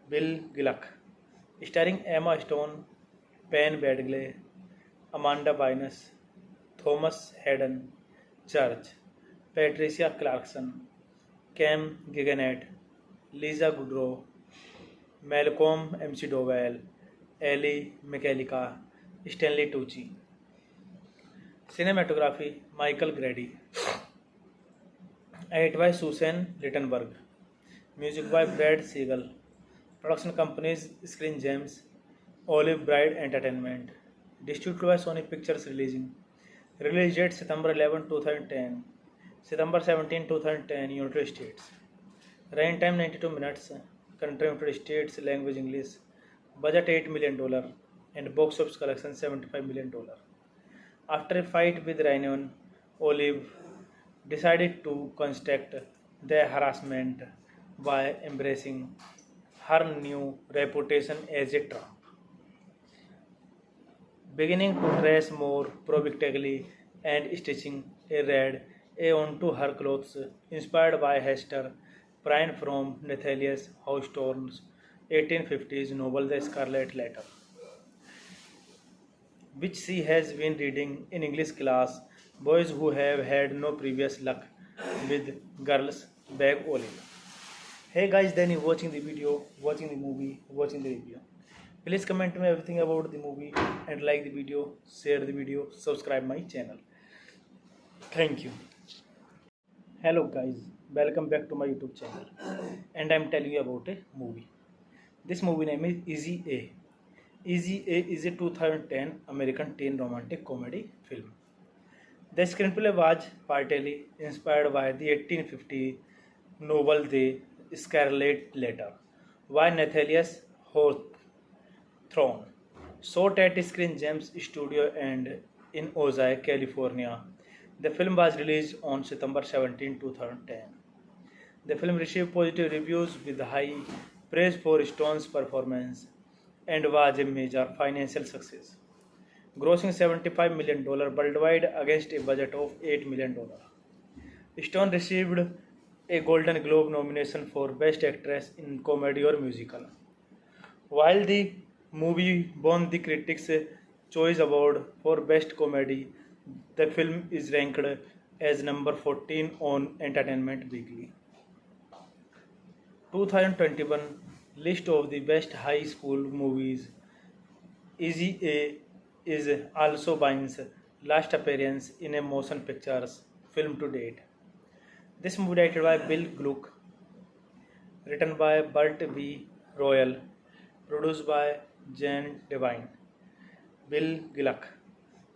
Bill Gluck, starring Emma Stone, Penn Badgley, Amanda Bynes, Thomas Hayden Church, Patricia Clarkson, Cam Giganette, Lisa Kudrow, Malcolm McDowell, Ellie McCallica, Stanley Tucci. Cinematography Michael Grady. Edit by Susan Littenberg. Music by Brad Siegel. Production companies Screen Gems, Olive Bride Entertainment. Distributed by Sony Pictures Releasing. Release date September 11, 2010. September 17, 2010, United States. Running time 92 minutes. Country United States, language English. Budget $8 million and box office collection $75 million. After a fight with Rhiannon, Olive decided to counteract the harassment by embracing her new reputation as a Trump, beginning to dress more provocatively and stitching a red A onto her clothes, inspired by Hester Prynne from Nathaniel Hawthorne's 1850s novel The Scarlet Letter, which she has been reading in English class. Boys who have had no previous luck with girls beg olive. Hey guys, then you watching the video, watching the movie, watching the review. Please comment me everything about the movie and like the video, share the video, subscribe my channel. Thank you. Hello guys, welcome back to my YouTube channel. And I'm telling you about a movie. This movie name is Easy A. Easy A is a 2010 American teen romantic comedy film. The screenplay was partly inspired by the 1850 novel The Scarlet Letter by Nathaniel Hawthorne. Shot at Screen Gems Studio and in Ojai, California. The film was released on September 17, 2010. The film received positive reviews with high praise for Stone's performance and was a major financial success, grossing $75 million worldwide against a budget of $8 million. Stone received a Golden Globe nomination for Best Actress in Comedy or Musical. While the movie won the Critics' Choice Award for Best Comedy, the film is ranked as number 14 on Entertainment Weekly. 2021 list of the best high school movies. Easy A is also Bine's last appearance in a motion pictures film to date. This movie directed by Bill Gluck, written by Burt V. Royal, produced by Jan Devine, Bill Gluck,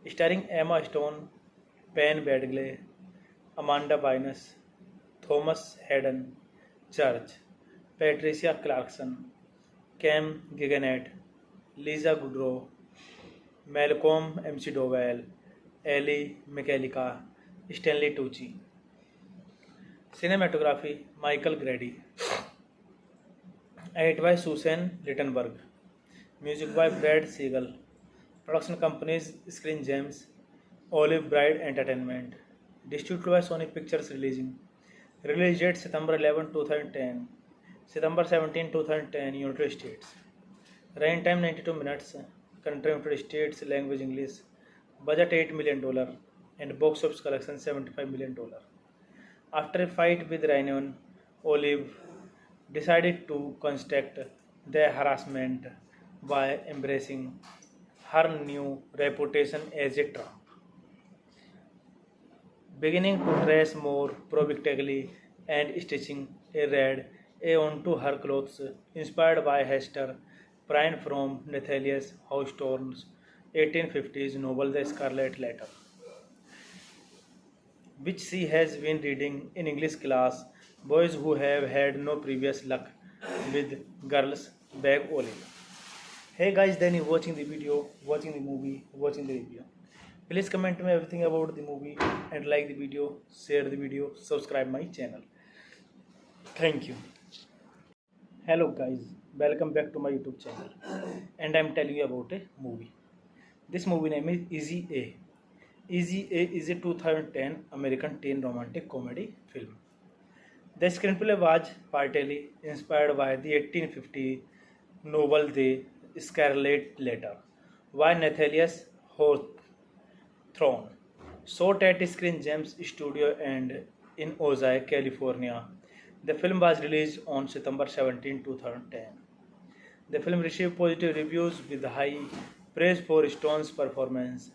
starring Emma Stone, Penn Badgley, Amanda Bynes, Thomas Hayden Church, Patricia Clarkson, Cam Giganet, Lisa Kudrow, Malcolm McDowell, Ellie McCallica, Stanley Tucci. Cinematography Michael Grady. Edit by Susan Littenberg. Music by Brad Siegel. Production companies Screen Gems, Olive Bride Entertainment. Distributed by Sony Pictures Releasing. Release date September 11, 2010. September 17, 2010, United States. Running time 92 minutes. Country United States. Language English. Budget $8 million. And box office collection $75 million. After a fight with Rhiannon, Olive decided to construct the harassment by embracing her new reputation as a Trump, beginning to dress more provocatively and stitching a red A onto her clothes, inspired by Hester Prynne from Nathaniel Hawthorne's 1850s novel The Scarlet Letter, which she has been reading in English class. Boys who have had no previous luck with girls beg Olive. Hey guys, then you watching the video, watching the movie, watching the review. Please comment me everything about the movie and like the video, share the video, subscribe my channel. Thank you. Hello guys, welcome back to my YouTube channel. And I'm telling you about a movie. This movie name is Easy A. Easy A is a 2010 American teen romantic comedy film. The screenplay was partly inspired by the 1850 novel The Scarlet Letter by Nathaniel Hawthorne. Shot at Screen Gems Studio and in Ojai, California. The film was released on September 17, 2010. The film received positive reviews with high praise for Stone's performance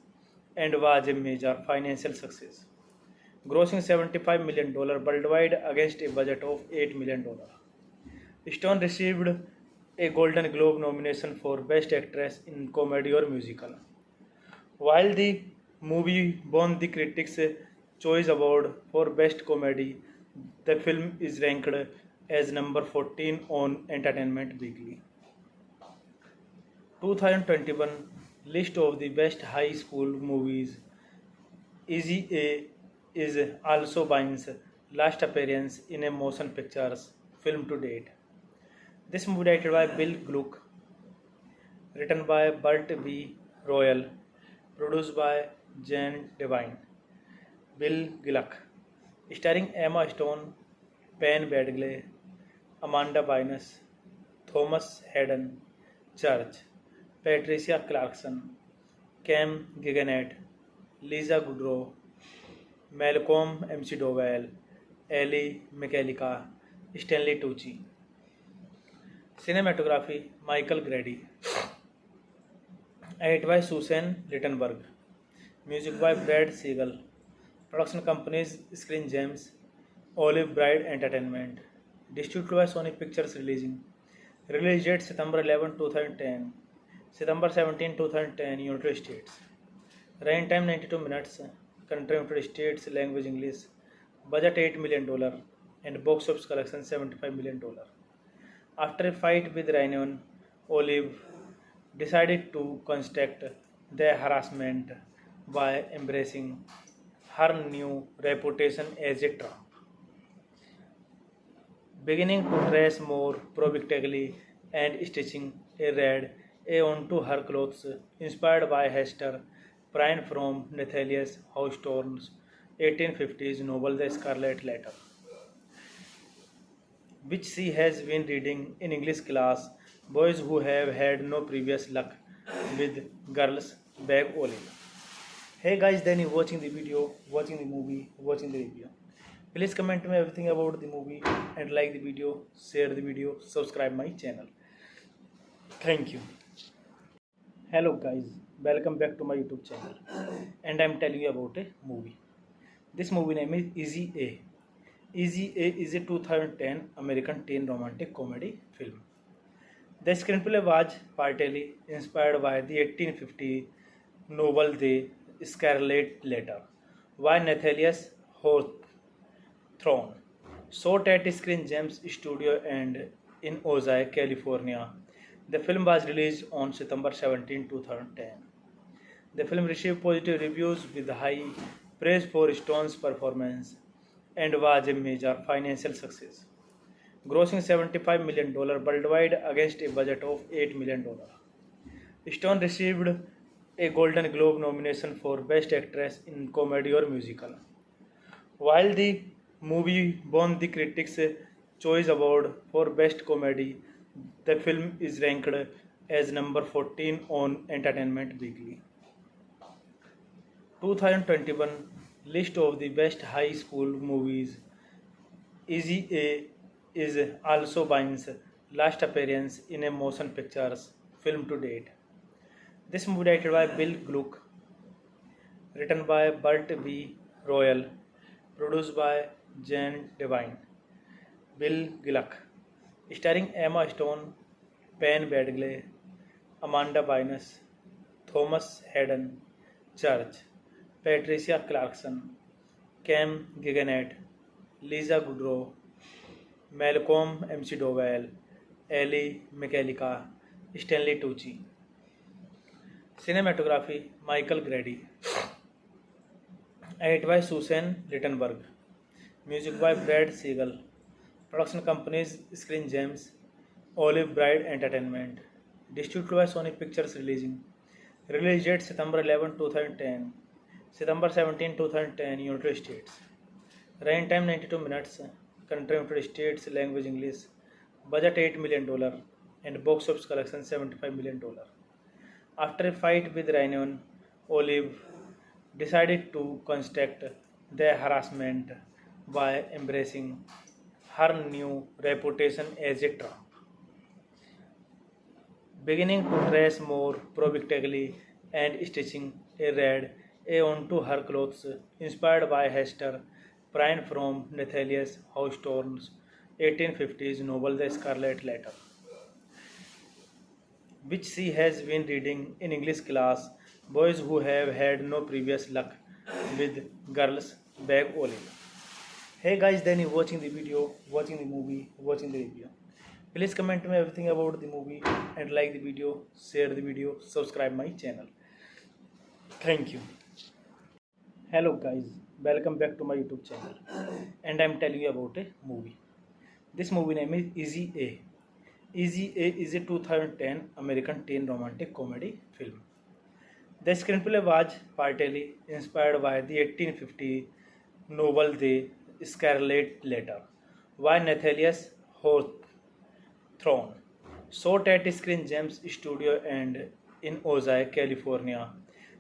and was a major financial success, grossing $75 million worldwide against a budget of $8 million. Stone received a Golden Globe nomination for Best Actress in Comedy or Musical. While the movie won the Critics' Choice Award for Best Comedy, the film is ranked as number 14 on Entertainment Weekly. 2021 list of the best high school movies. Easy A is also Bine's last appearance in a motion pictures film to date. This movie directed by Bill Gluck, written by Burt V. Royal, produced by Jan Devine, Bill Gluck, starring Emma Stone, Penn Badgley, Amanda Bynes, Thomas Hayden Church, Patricia Clarkson, Cam Giganet, Lisa Kudrow, Malcolm McDowell, Ellie McCallica, Stanley Tucci. Cinematography Michael Grady. Edit by Susan Littenberg. Music by Brad Siegel. Production companies Screen Gems, Olive Bride Entertainment. Distributed by Sony Pictures Releasing. Release date September 11, 2010. September 17, 2010, United States. Running time 92 minutes. Country United States. Language English. Budget $8 million. And box office collection $75 million. After a fight with Rhiannon, Olive decided to construct the harassment by embracing her new reputation as a Trump, beginning to dress more provocatively and stitching a red A onto her clothes, inspired by Hester Prynne from Nathaniel Hawthorne's 1850s novel The Scarlet Letter, which she has been reading in English class. Boys who have had no previous luck with girls beg Olive. Hey guys, then you watching the video, watching the movie, watching the review. Please comment me everything about the movie and like the video, share the video, subscribe my channel. Thank you. Hello guys, welcome back to my YouTube channel. And I'm telling you about a movie. This movie name is Easy A. Easy A is a 2010 American teen romantic comedy film. The screenplay was partly inspired by the 1850 novel The Scarlet Letter by Nathaniel Hawthorne. Shot at Screen Gems Studio and in Ojai, California. The film was released on September 17, 2010. The film received positive reviews with high praise for Stone's performance and was a major financial success, grossing $75 million worldwide against a budget of $8 million. Stone received a Golden Globe nomination for Best Actress in Comedy or Musical. While the movie won the Critics' Choice Award for Best Comedy, the film is ranked as number 14 on Entertainment Weekly. 2021 list of the best high school movies. Easy A is also Bine's last appearance in a motion pictures film to date. This movie directed by Bill Gluck, written by Burt V. Royal, produced by Jan Devine, Bill Gluck, starring Emma Stone, Penn Badgley, Amanda Bynes, Thomas Hayden Church, Patricia Clarkson, Cam Giganette, Lisa Kudrow, Malcolm McDowell, Ellie McCallica, Stanley Tucci. Cinematography Michael Grady. Edit by Susan Littenberg. Music by Brad Siegel. Production companies Screen Gems, Olive Bride Entertainment. Distributed by Sony Pictures Releasing. Release date September 11, 2010. September 17, 2010, United States. Running time 92 minutes. Country United States, language English. Budget $8 million and box office collection $75 million. After a fight with Rhiannon, Olive decided to construct the harassment by embracing her new reputation as a Trump, beginning to dress more provocatively and stitching a red A onto her clothes, inspired by Hester Prynne from Nathaniel Hawthorne's 1850s novel The Scarlet Letter, which she has been reading in English class. Boys who have had no previous luck with girls beg Olive. Hey guys, then you watching the video, watching the movie, watching the review. Please comment me everything about the movie and like the video, share the video, subscribe my channel. Thank you. Hello guys, welcome back to my YouTube channel. And I'm telling you about a movie. This movie name is Easy A. Easy A is a 2010 American teen romantic comedy film. The screenplay was partly inspired by the 1850 novel The Scarlet Letter by Nathaniel Hawthorne. Shot at Screen Gems Studio and in Ojai, California.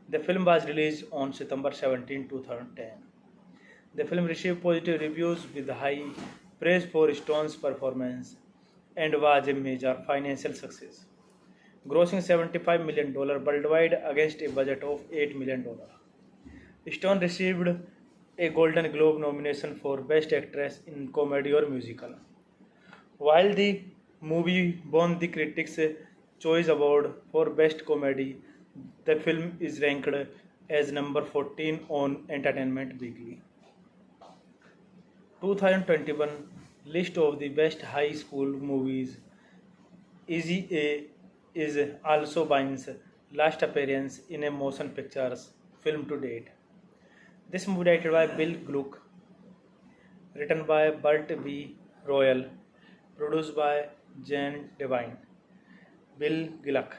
The film was released on September 17, 2010. The film received positive reviews with high praise for Stone's performance and was a major financial success, grossing $75 million worldwide against a budget of $8 million. Stone received a Golden Globe nomination for Best Actress in Comedy or Musical. While the movie won the Critics' Choice Award for Best Comedy, the film is ranked as number 14 on Entertainment Weekly. 2021 list of the best high school movies. Easy A is also Bine's last appearance in a motion pictures film to date. This movie directed by Bill Gluck, written by Burt V. Royal, produced by Jan Devine, Bill Gluck,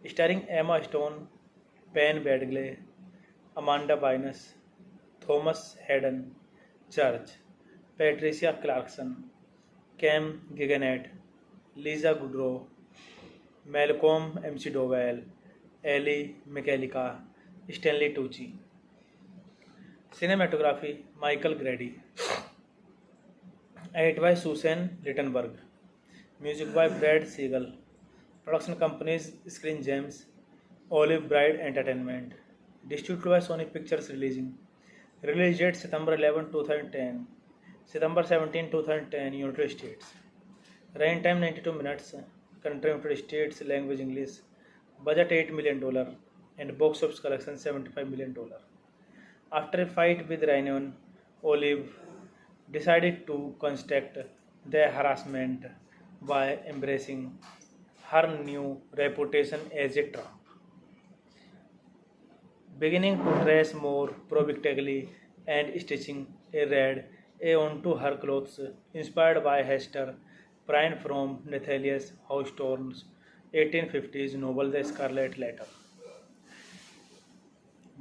starring Emma Stone, Penn Badgley, Amanda Bynes, Thomas Hayden Church, Patricia Clarkson, Cam Giganette, Lisa Kudrow, Malcolm McDowell, Ellie McCallica, Stanley Tucci. Cinematography Michael Grady. Edit by Susan Littenberg. Music by Brad Siegel. Production companies Screen Gems, Olive Bride Entertainment. Distributed by Sony Pictures Releasing. Release date September 11, 2010. September 17, 2010, United States. Running time 92 minutes. Country United States, language English. Budget $8 million and box office collection $75 million. After a fight with Rhiannon, Olive decided to construct the harassment by embracing her new reputation as a trump, beginning to dress more provocatively and stitching a red A onto her clothes, inspired by Hester Prynne from Nathaniel Hawthorne's 1850s novel The Scarlet Letter,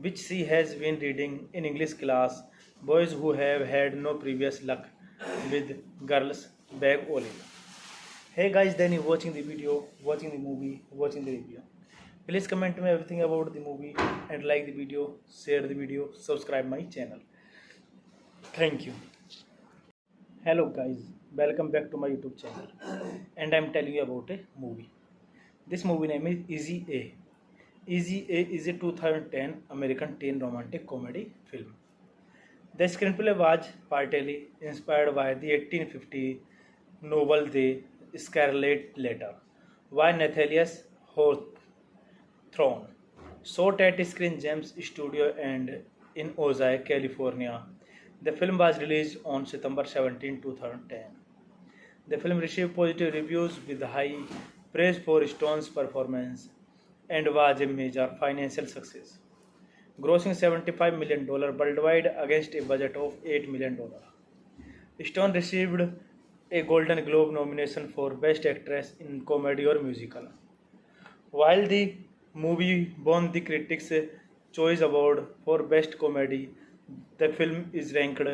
which she has been reading in English class. Boys who have had no previous luck with girls beg olive. Hey guys, then you watching the video, watching the movie, watching the review. Please comment me everything about the movie and like the video, share the video, subscribe my channel. Thank you. Hello guys, welcome back to my YouTube channel. And I'm telling you about a movie. This movie name is Easy A. Easy A is a 2010 American teen romantic comedy film. The screenplay was partly inspired by the 1850 novel The Scarlet Letter by Nathaniel Hawthorne, shot at Screen Gems Studio and in Ojai, California. The film was released on September 17, 2010. The film received positive reviews with high praise for Stone's performance and was a major financial success, grossing $75 million worldwide against a budget of $8 million. Stone received a Golden Globe nomination for Best Actress in Comedy or Musical. While the movie won the Critics' Choice Award for Best Comedy, the film is ranked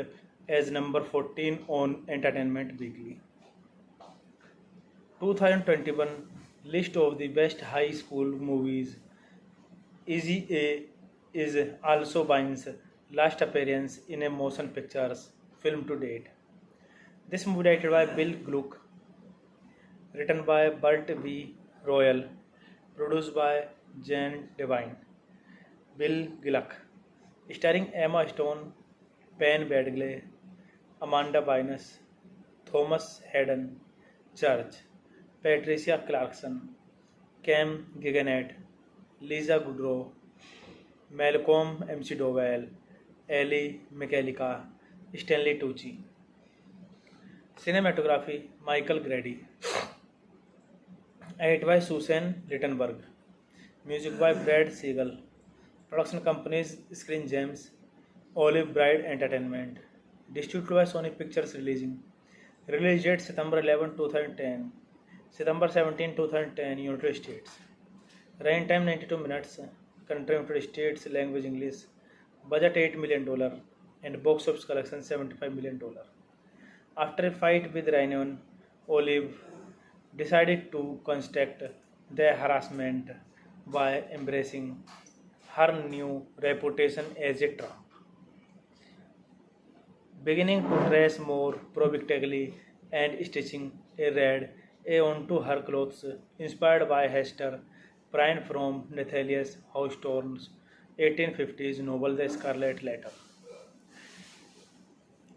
as number 14 on Entertainment Weekly. 2021 list of the best high school movies. Easy A is also Bine's last appearance in a motion pictures film to date. This movie directed by Bill Gluck, written by Burt V. Royal, produced by Jan Devine, Bill Gluck, starring Emma Stone, Penn Badgley, Amanda Bynes, Thomas Hayden Church, Patricia Clarkson, Cam Giganette, Lisa Kudrow, Malcolm McDowell, Ellie McCallica, Stanley Tucci. Cinematography Michael Grady. Edit by Susan Littenberg. Music by Brad Siegel. Production companies Screen Gems, Olive Bride Entertainment. Distributed by Sony Pictures Releasing. Release date September 11, 2010. September 17, 2010, United States. Running time 92 minutes. Country United States, language English. Budget $8 million and box office collection $75 million. After a fight with Rhiannon, Olive decided to construct the harassment by embracing her new reputation as a trump, beginning to dress more provocatively and stitching a red A onto her clothes, inspired by Hester Prynne from Nathaniel Hawthorne's 1850s novel The Scarlet Letter,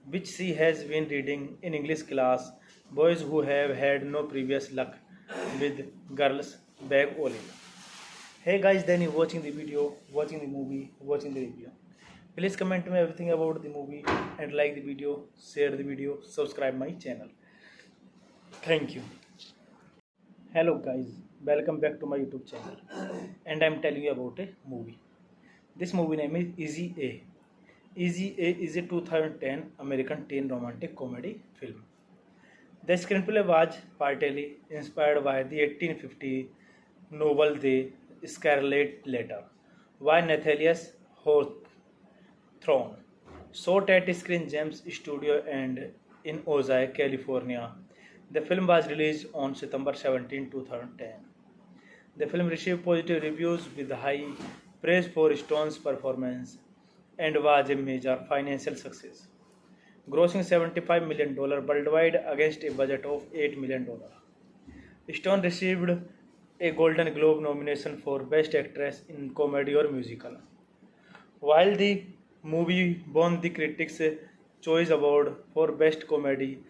which she has been reading in English class. Boys who have had no previous luck with girls beg olive. Hey guys, then you watching the video, watching the movie, watching the review. Please comment me everything about the movie and like the video, share the video, subscribe my channel. Thank you. Hello guys, welcome back to my YouTube channel. And I'm telling you about a movie. This movie name is Easy A. Easy A is a 2010 American teen romantic comedy film. The screenplay was partly inspired by the 1850 novel The Scarlet Letter by Nathaniel Hawthorne, shot at Screen Gems Studio and in Ojai, California. The film was released on September 17, 2010. The film received positive reviews with high praise for Stone's performance and was a major financial success, grossing $75 million worldwide against a budget of $8 million. Stone received a Golden Globe nomination for Best Actress in Comedy or Musical. While the movie won the Critics' Choice Award for Best Comedy,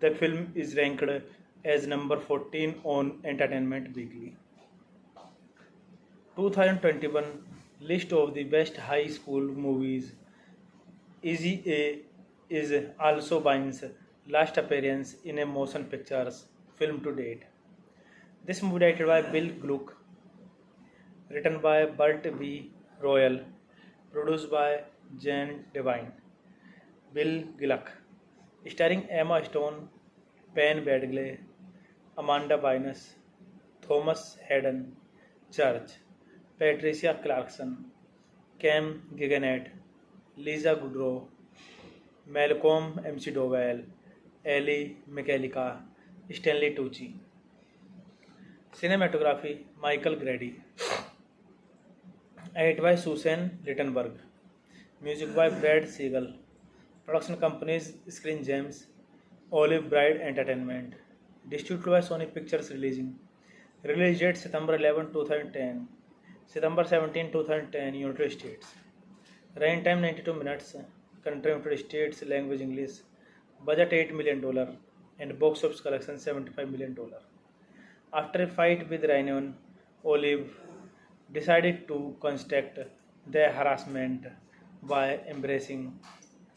the film is ranked as number 14 on Entertainment Weekly. 2021 list of the best high school movies. Easy A is also Bine's last appearance in a motion pictures film to date. This movie directed by Bill Gluck, written by Burt V. Royal, produced by Jane Devine, Bill Gluck, starring Emma Stone, Penn Badgley, Amanda Bynes, Thomas Hayden Church, Patricia Clarkson, Cam Giganette, Lisa Kudrow, Malcolm McDowell, Ellie McCallica, Stanley Tucci. Cinematography Michael Grady. Edit by Susan Littenberg. Music by Brad Siegel. Production companies Screen Gems, Olive Bride Entertainment. Distributed by Sony Pictures Releasing. Release date September 11, 2010. September 17, 2010, United States. Running time 92 minutes. Country United States. Language English. Budget $8 million. And box office collection $75 million. After a fight with Rhiannon, Olive decided to counteract the harassment by embracing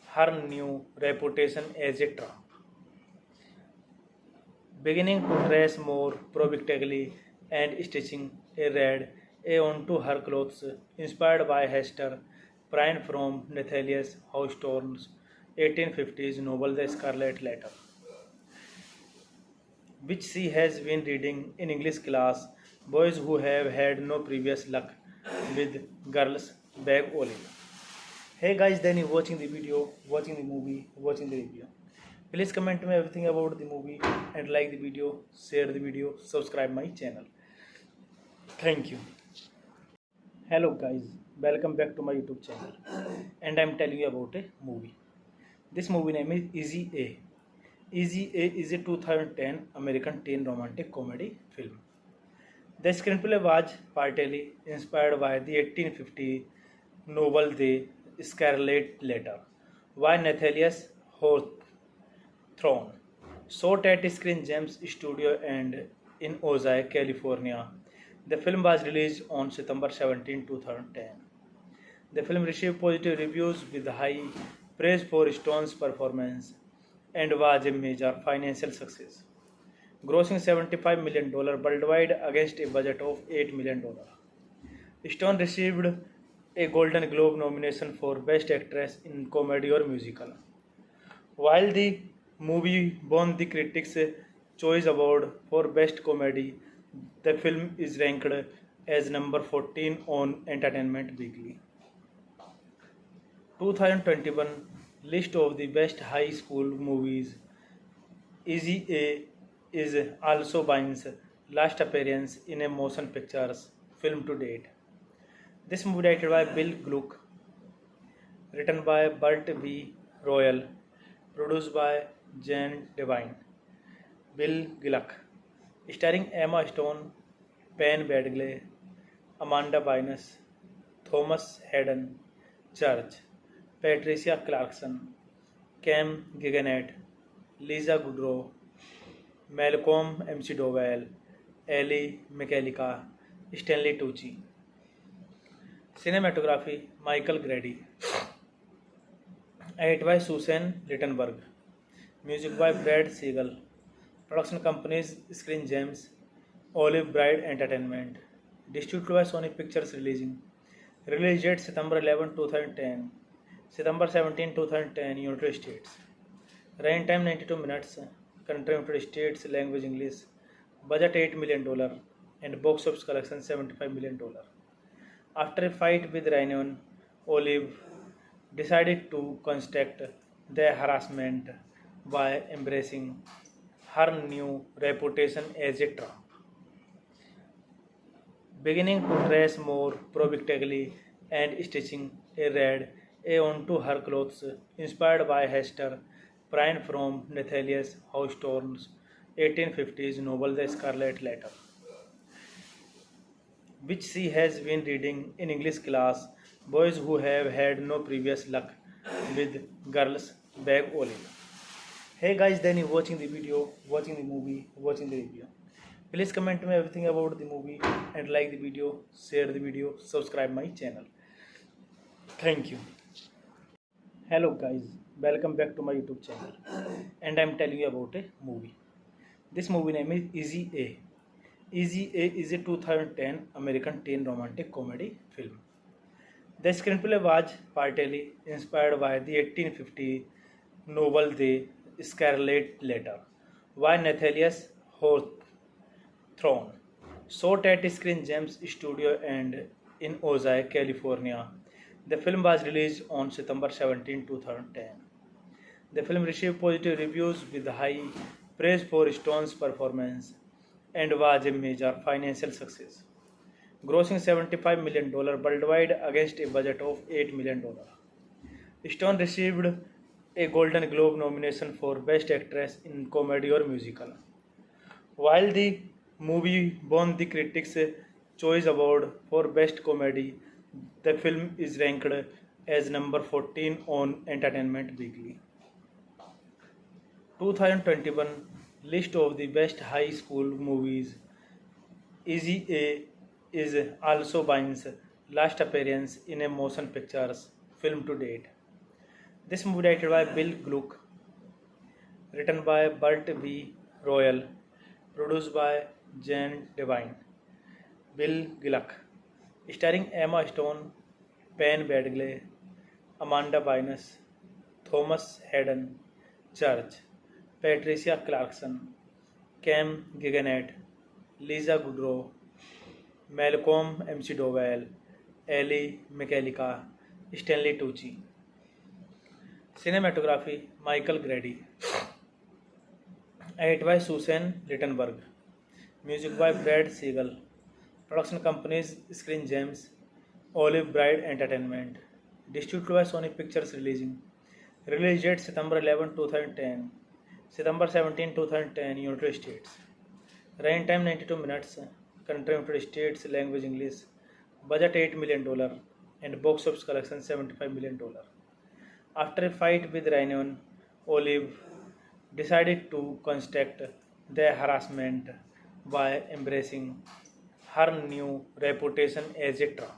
her new reputation as a Trump, beginning to dress more provocatively and stitching a red A onto her clothes, inspired by Hester Prynne from Nathaniel Hawthorne's 1850s novel The Scarlet Letter, which she has been reading in English class. Boys who have had no previous luck with girls beg Olive. Hey guys, then you watching the video, watching the movie, watching the review. Please comment me everything about the movie and like the video, share the video, subscribe my channel. Thank you. Hello guys, welcome back to my YouTube channel. And I'm telling you about a movie. This movie name is Easy A. Easy A is a 2010 American teen romantic comedy film. The screenplay was partly inspired by the 1850 novel The Scarlet Letter by Nathaniel Hawthorne. Shot at Screen Gems Studio and in Ojai, California. The film was released on September 17, 2010. The film received positive reviews with high praise for Stone's performance and was a major financial success, grossing $75 million worldwide against a budget of $8 million. Stone received a Golden Globe nomination for Best Actress in Comedy or Musical. While the movie won the Critics' Choice Award for Best Comedy, the film is ranked as number 14 on Entertainment Weekly. 2021 list of the best high school movies. Easy A is also Bynes' last appearance in a motion pictures film to date. This movie directed by Bill Gluck, written by Burt V. Royal, produced by Jane Devine, Bill Gluck, starring Emma Stone, Penn Badgley, Amanda Bynes, Thomas Hayden Church, Patricia Clarkson, Cam Giganette, Lisa Kudrow, Malcolm McDowell, Ellie McCallica, Stanley Tucci. Cinematography Michael Grady. Edit by Susan Littenberg. Music by Brad Siegel. Production companies Screen Gems, Olive Bride Entertainment. Distributed by Sony Pictures Releasing. Release date September 11, 2010. September 17, 2010, United States. Running time 92 minutes. Country United States. Language English. Budget $8 million. And box office collection $75 million. After a fight with Rhiannon, Olive decided to counteract the harassment by embracing her new reputation as a Trump, beginning to dress more provocatively and stitching a red A onto her clothes, inspired by Hester Prynne from Nathaniel Hawthorne's 1850s novel The Scarlet Letter, which she has been reading in English class. Boys who have had no previous luck with girls beg Olive. Hey guys, then you watching the video, watching the movie, watching the review. Please comment me everything about the movie and like the video, share the video, subscribe my channel. Thank you. Hello guys, welcome back to my YouTube channel. And I'm telling you about a movie. This movie name is Easy A. Easy A is a 2010 American teen romantic comedy film. The screenplay was partly inspired by the 1850 novel The Scarlet Letter by Nathaniel Hawthorne. Shot at Screen Gems Studio and in Ojai, California. The film was released on September 17, 2010. The film received positive reviews with high praise for Stone's performance and was a major financial success, grossing $75 million worldwide against a budget of $8 million. Stone received a Golden Globe nomination for Best Actress in Comedy or Musical. While the movie won the Critics' Choice Award for Best Comedy, the film is ranked as number 14 on Entertainment Weekly. 2021 list of the best high school movies. Easy A is also Bine's last appearance in a motion pictures film to date. This movie directed by Bill Gluck, written by Burt V. Royal, produced by Jan Devine, Bill Gluck, starring Emma Stone, Penn Badgley, Amanda Bynes, Thomas Hayden Church, Patricia Clarkson, Cam Giganette, Lisa Kudrow, Malcolm McDowell, Ellie McCallica, Stanley Tucci. Cinematography Michael Grady. Edit by Susan Rittenberg. Music by Brad Siegel. Production companies Screen Gems, Olive Bride Entertainment. Distributed by Sony Pictures Releasing. Release date September 11, 2010. September 17, 2010, United States. Running time 92 minutes. Country United States, language English. Budget $8 million and box office collection $75 million. After a fight with Rhiannon, Olive decided to construct the harassment by embracing her new reputation as a Trump,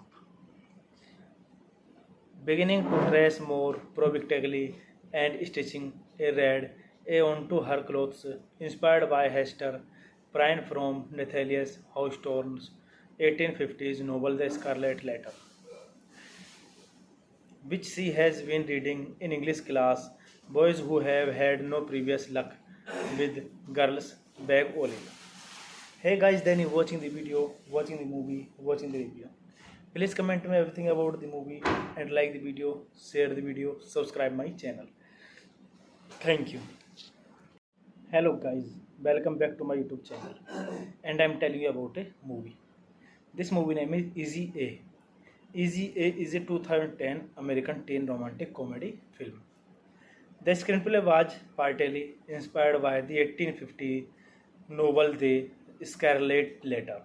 beginning to dress more provocatively and stitching a red A onto her clothes, inspired by Hester Prynne from Nathaniel Hawthorne's 1850s novel The Scarlet Letter, which she has been reading in English class. Boys who have had no previous luck with girls beg Olive. Hey guys, then you watching the video, watching the movie, watching the review. Please comment me everything about the movie and like the video, share the video, subscribe my channel. Thank you. Hello guys, welcome back to my YouTube channel. And I'm telling you about a movie. This movie name is Easy A. Easy A is a 2010 American teen romantic comedy film. The screenplay was partly inspired by the 1850 novel The Scarlet Letter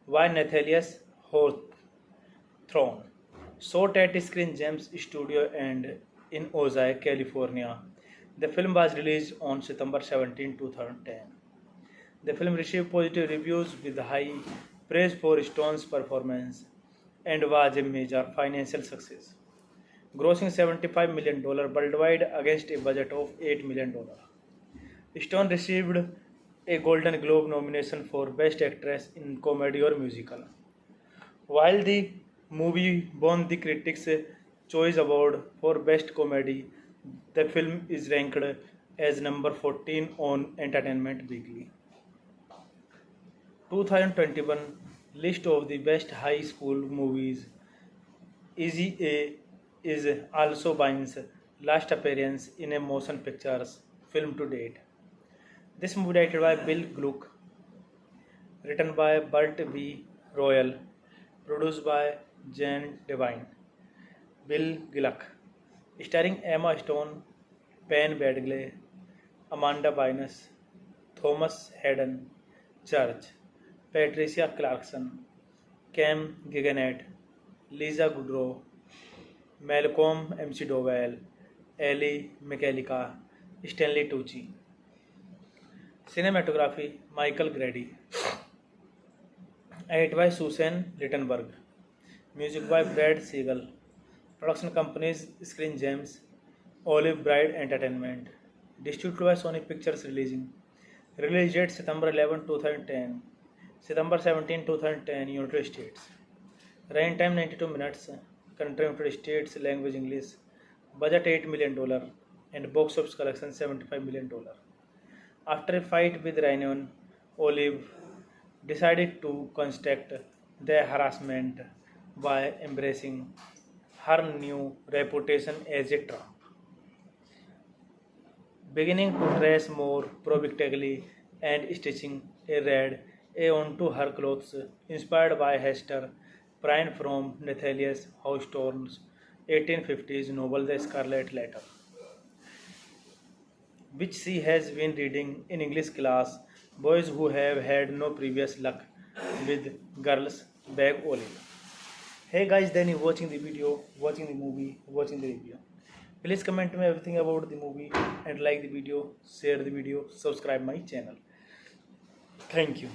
by Nathaniel Hawthorne. Shot at Screen Gems Studio and in Ojai, California. The film was released on September 17, 2010. The film received positive reviews with high praise for Stone's performance and was a major financial success, grossing $75 million worldwide against a budget of $8 million. Stone received a Golden Globe nomination for Best Actress in Comedy or Musical. While the movie won the Critics' Choice Award for Best Comedy, the film is ranked as number 14 on Entertainment Weekly. 2021 list of the best high school movies. Easy A is also Bine's last appearance in a motion pictures film to date. This movie directed by Bill Gluck, written by Burt V. Royal, produced by Jan Devine, Bill Gluck, starring Emma Stone, Penn Badgley, Amanda Bynes, Thomas Hayden Church, Patricia Clarkson, Cam Giganette, Lisa Kudrow, Malcolm McDowell, Ellie McCallica, Stanley Tucci. Cinematography Michael Grady. Edit by Susan Rittenberg. Music by Brad Siegel. Production companies Screen Gems, Olive Bride Entertainment. Distributed by Sony Pictures Releasing. Release date September 11, 2010. September 17, 2010, United States. Running time 92 minutes. Country United States. Language English. Budget $8 million. And box office collection $75 million. After a fight with Rhiannon, Olive decided to construct the harassment by embracing her new reputation as a Trump, beginning to dress more provocatively and stitching a red A onto her clothes, inspired by Hester Prynne from Nathaniel Hawthorne's 1850s novel The Scarlet Letter, which she has been reading in English class. Boys who have had no previous luck with girls beg Olive. Hey guys, then you watching the video, watching the movie, watching the review. Please comment me everything about the movie and like the video, share the video, subscribe my channel. Thank you.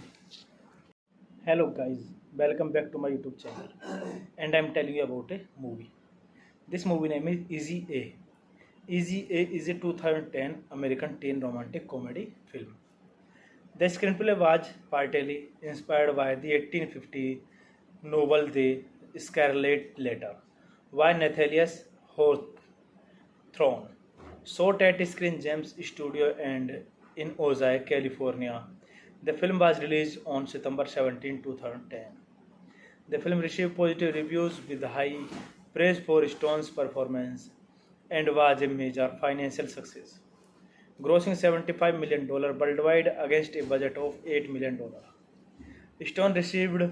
Hello guys, welcome back to my YouTube channel. And I'm telling you about a movie. This movie name is Easy A. Easy A is a 2010 American teen romantic comedy film. The screenplay was partly inspired by the 1850 novel The Scarlet Letter by Nathaniel Hawthorne. Shot at Screen Gems Studio and in Ojai, California. The film was released on September 17, 2010. The film received positive reviews with high praise for Stone's performance and was a major financial success, grossing $75 million worldwide against a budget of $8 million. Stone received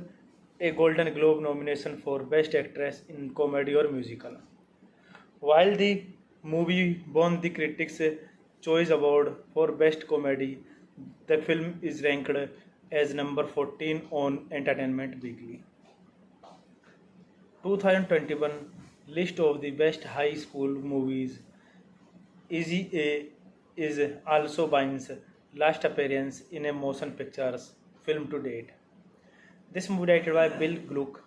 a Golden Globe nomination for Best Actress in Comedy or Musical. While the movie won the Critics' Choice Award for Best Comedy, the film is ranked as number 14 on Entertainment Weekly. 2021 list of the best high school movies. Easy A is also Bine's last appearance in a motion pictures film to date. This movie directed by Bill Gluck,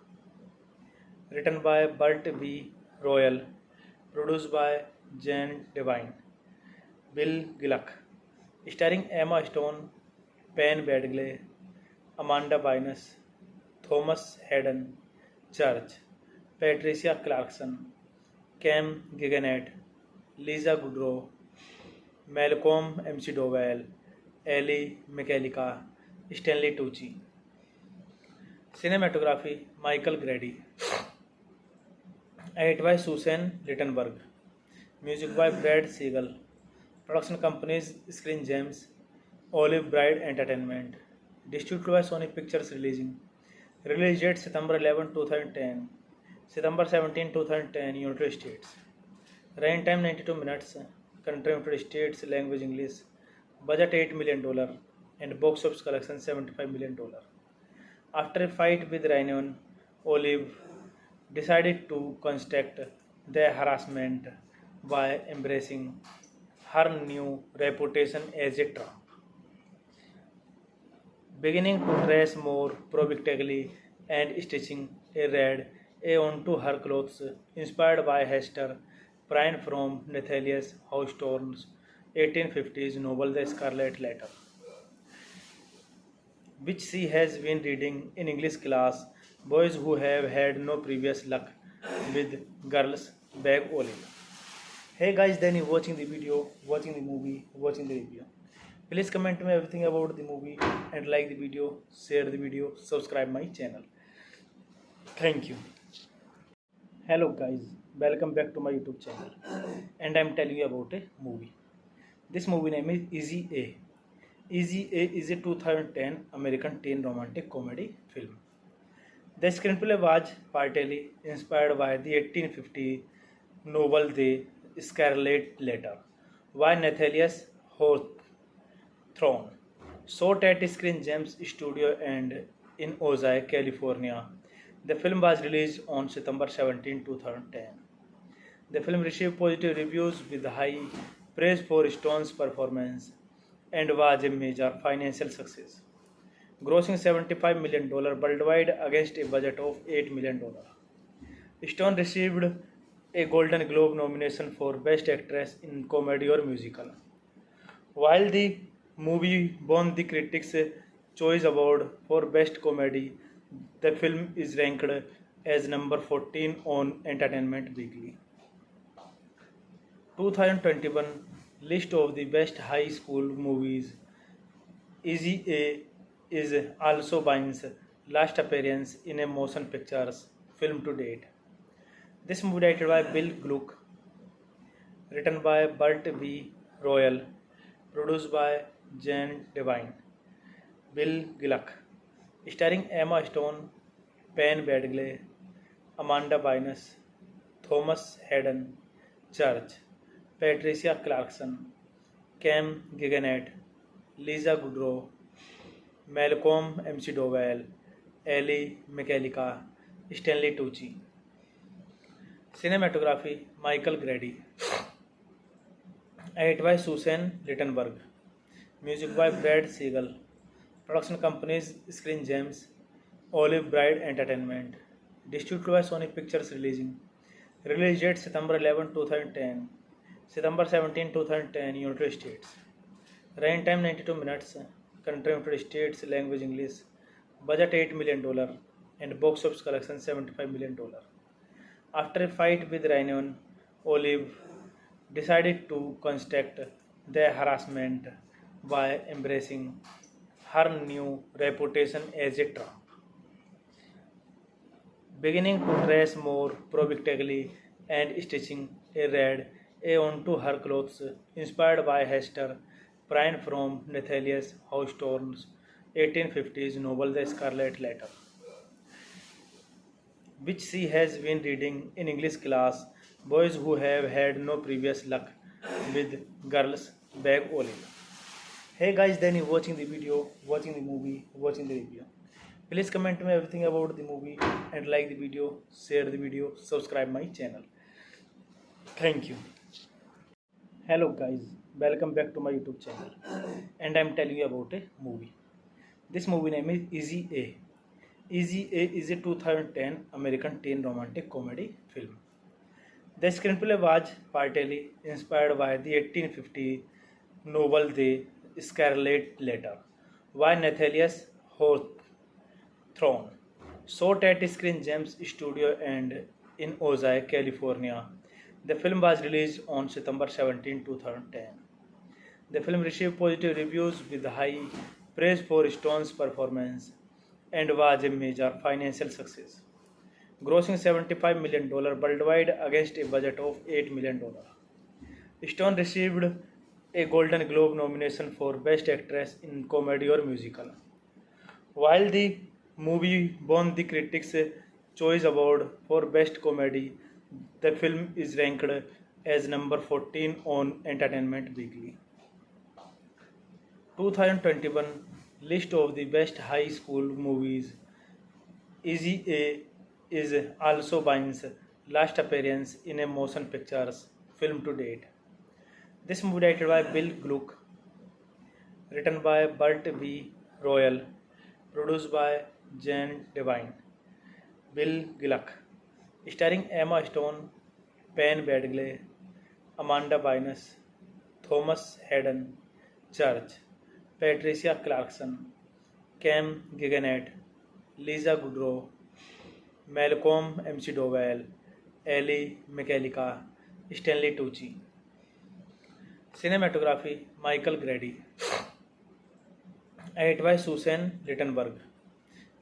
written by Burt V. Royal, produced by Jan Devine, Bill Gluck, starring Emma Stone, Penn Badgley, Amanda Bynes, Thomas Hayden Church, Patricia Clarkson, Cam Giganette, Lisa Kudrow, Malcolm McDowell, Ellie McCallica, Stanley Tucci. Cinematography Michael Grady. Edit by Susan Littenberg. Music by Brad Siegel. Production companies Screen Gems, Olive Bride Entertainment. Distributed by Sony Pictures Releasing. Release date September 11, 2010. September 17, 2010, United States. Running time 92 minutes. Country United States. Language English. Budget $8 million. And box office collection $75 million. After a fight with Rhiannon, Olive decided to construct the harassment by embracing her new reputation as a Trump, beginning to dress more provocatively and stitching a red A onto her clothes, inspired by Hester Prynne from Nathaniel Hawthorne's 1850s novel The Scarlet Letter, which she has been reading in English class. Boys who have had no previous luck with girls beg Olive. Hey guys, then you watching the video, watching the movie, watching the review. Please comment me everything about the movie and like the video, share the video, subscribe my channel. Thank you. Hello guys, welcome back to my YouTube channel. And I'm telling you about a movie. This movie name is Easy A. Easy A is a 2010 American teen romantic comedy film. The screenplay was partly inspired by the 1850 novel The Scarlet Letter by Nathaniel Hawthorne. Shot at Screen Gems Studio and in Ojai, California. The film was released on September 17, 2010. The film received positive reviews with high praise for Stone's performance and was a major financial success, grossing $75 million worldwide against a budget of $8 million. Stone received a Golden Globe nomination for Best Actress in Comedy or Musical. While the movie won the Critics' Choice Award for Best Comedy. The film is ranked as number 14 on Entertainment Weekly. 2021 list of the best high school movies. Easy A is also Bine's last appearance in a motion pictures film to date. This movie directed by Bill Gluck, written by Burt V. Royal, produced by Jan Devine, Bill Gluck, starring Emma Stone, Penn Badgley, Amanda Bynes, Thomas Hayden Church, Patricia Clarkson, Cam Giganette, Lisa Kudrow, Malcolm McDowell, Ellie McCallica, Stanley Tucci. Cinematography Michael Grady. Edit by Susan Littenberg. Music by Brad Siegel. Production companies Screen Gems, Olive Bride Entertainment. Distributed by Sony Pictures Releasing. Release date September 11, 2010. September 17, 2010, United States. Running time 92 minutes. Country United States, language English. Budget $8 million and box office collection $75 million. After a fight with Rhiannon, Olive decided to construct the harassment by embracing her new reputation as a Trump, beginning to dress more provocatively and stitching a red A onto her clothes, inspired by Hester Prynne from Nathaniel Hawthorne's 1850s novel The Scarlet Letter, which she has been reading in English class. Boys who have had no previous luck with girls beg Olive. Hey guys, then you watching the video, watching the movie, watching the review. Please comment me everything about the movie and like the video, share the video, subscribe my channel. Thank you. Hello guys, welcome back to my YouTube channel. And I'm telling you about a movie. This movie name is Easy A. Easy A is a 2010 American teen romantic comedy film. The screenplay was partly inspired by the 1850 novel The Scarlet Letter by Nathaniel Hawthorne. Shot at Screen Gems Studio and in Ojai, California. The film was released on September 17, 2010. The film received positive reviews with high praise for Stone's performance and was a major financial success, grossing $75 million worldwide against a budget of $8 million. Stone received a Golden Globe nomination for Best Actress in Comedy or Musical. While the movie won the Critics' Choice Award for Best Comedy, the film is ranked as number 14 on Entertainment Weekly. 2021 list of the best high school movies. Easy A is also Bine's last appearance in a motion pictures film to date. This movie directed by Bill Gluck, written by Burt V. Royal, produced by Jan Devine, Bill Gluck, starring Emma Stone, Penn Badgley, Amanda Bynes, Thomas Hayden Church, Patricia Clarkson, Cam Giganette, Lisa Kudrow, Malcolm McDowell, Ellie McCallica, Stanley Tucci. Cinematography Michael Grady. Edit by Susan Littenberg.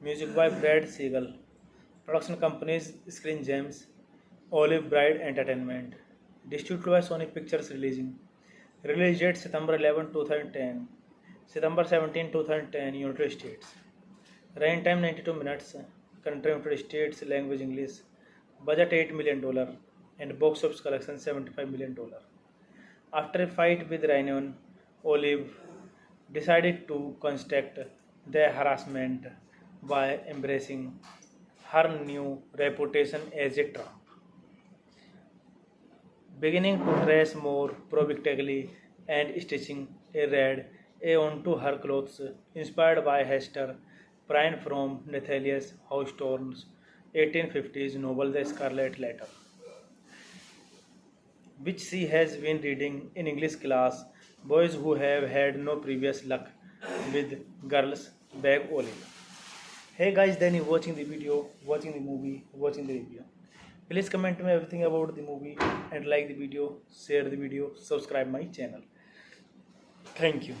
Music by Brad Siegel. Production companies Screen Gems, Olive Bride Entertainment. Distributed by Sony Pictures Releasing. Release date September 11, 2010. September 17, 2010, United States. Running time 92 minutes. Country United States, language English. Budget $8 million and box office collection $75 million. After a fight with Rhiannon, Olive decided to construct the harassment by embracing her new reputation as a Trump, beginning to dress more provocatively and stitching a red A onto her clothes, inspired by Hester Prynne from Nathaniel Hawthorne's 1850s novel The Scarlet Letter, which she has been reading in English class. Boys who have had no previous luck with Girls Bag Olive. Hey guys, then you watching the video, watching the movie, watching the review. Please comment me everything about the movie and like the video, share the video, subscribe my channel. Thank you.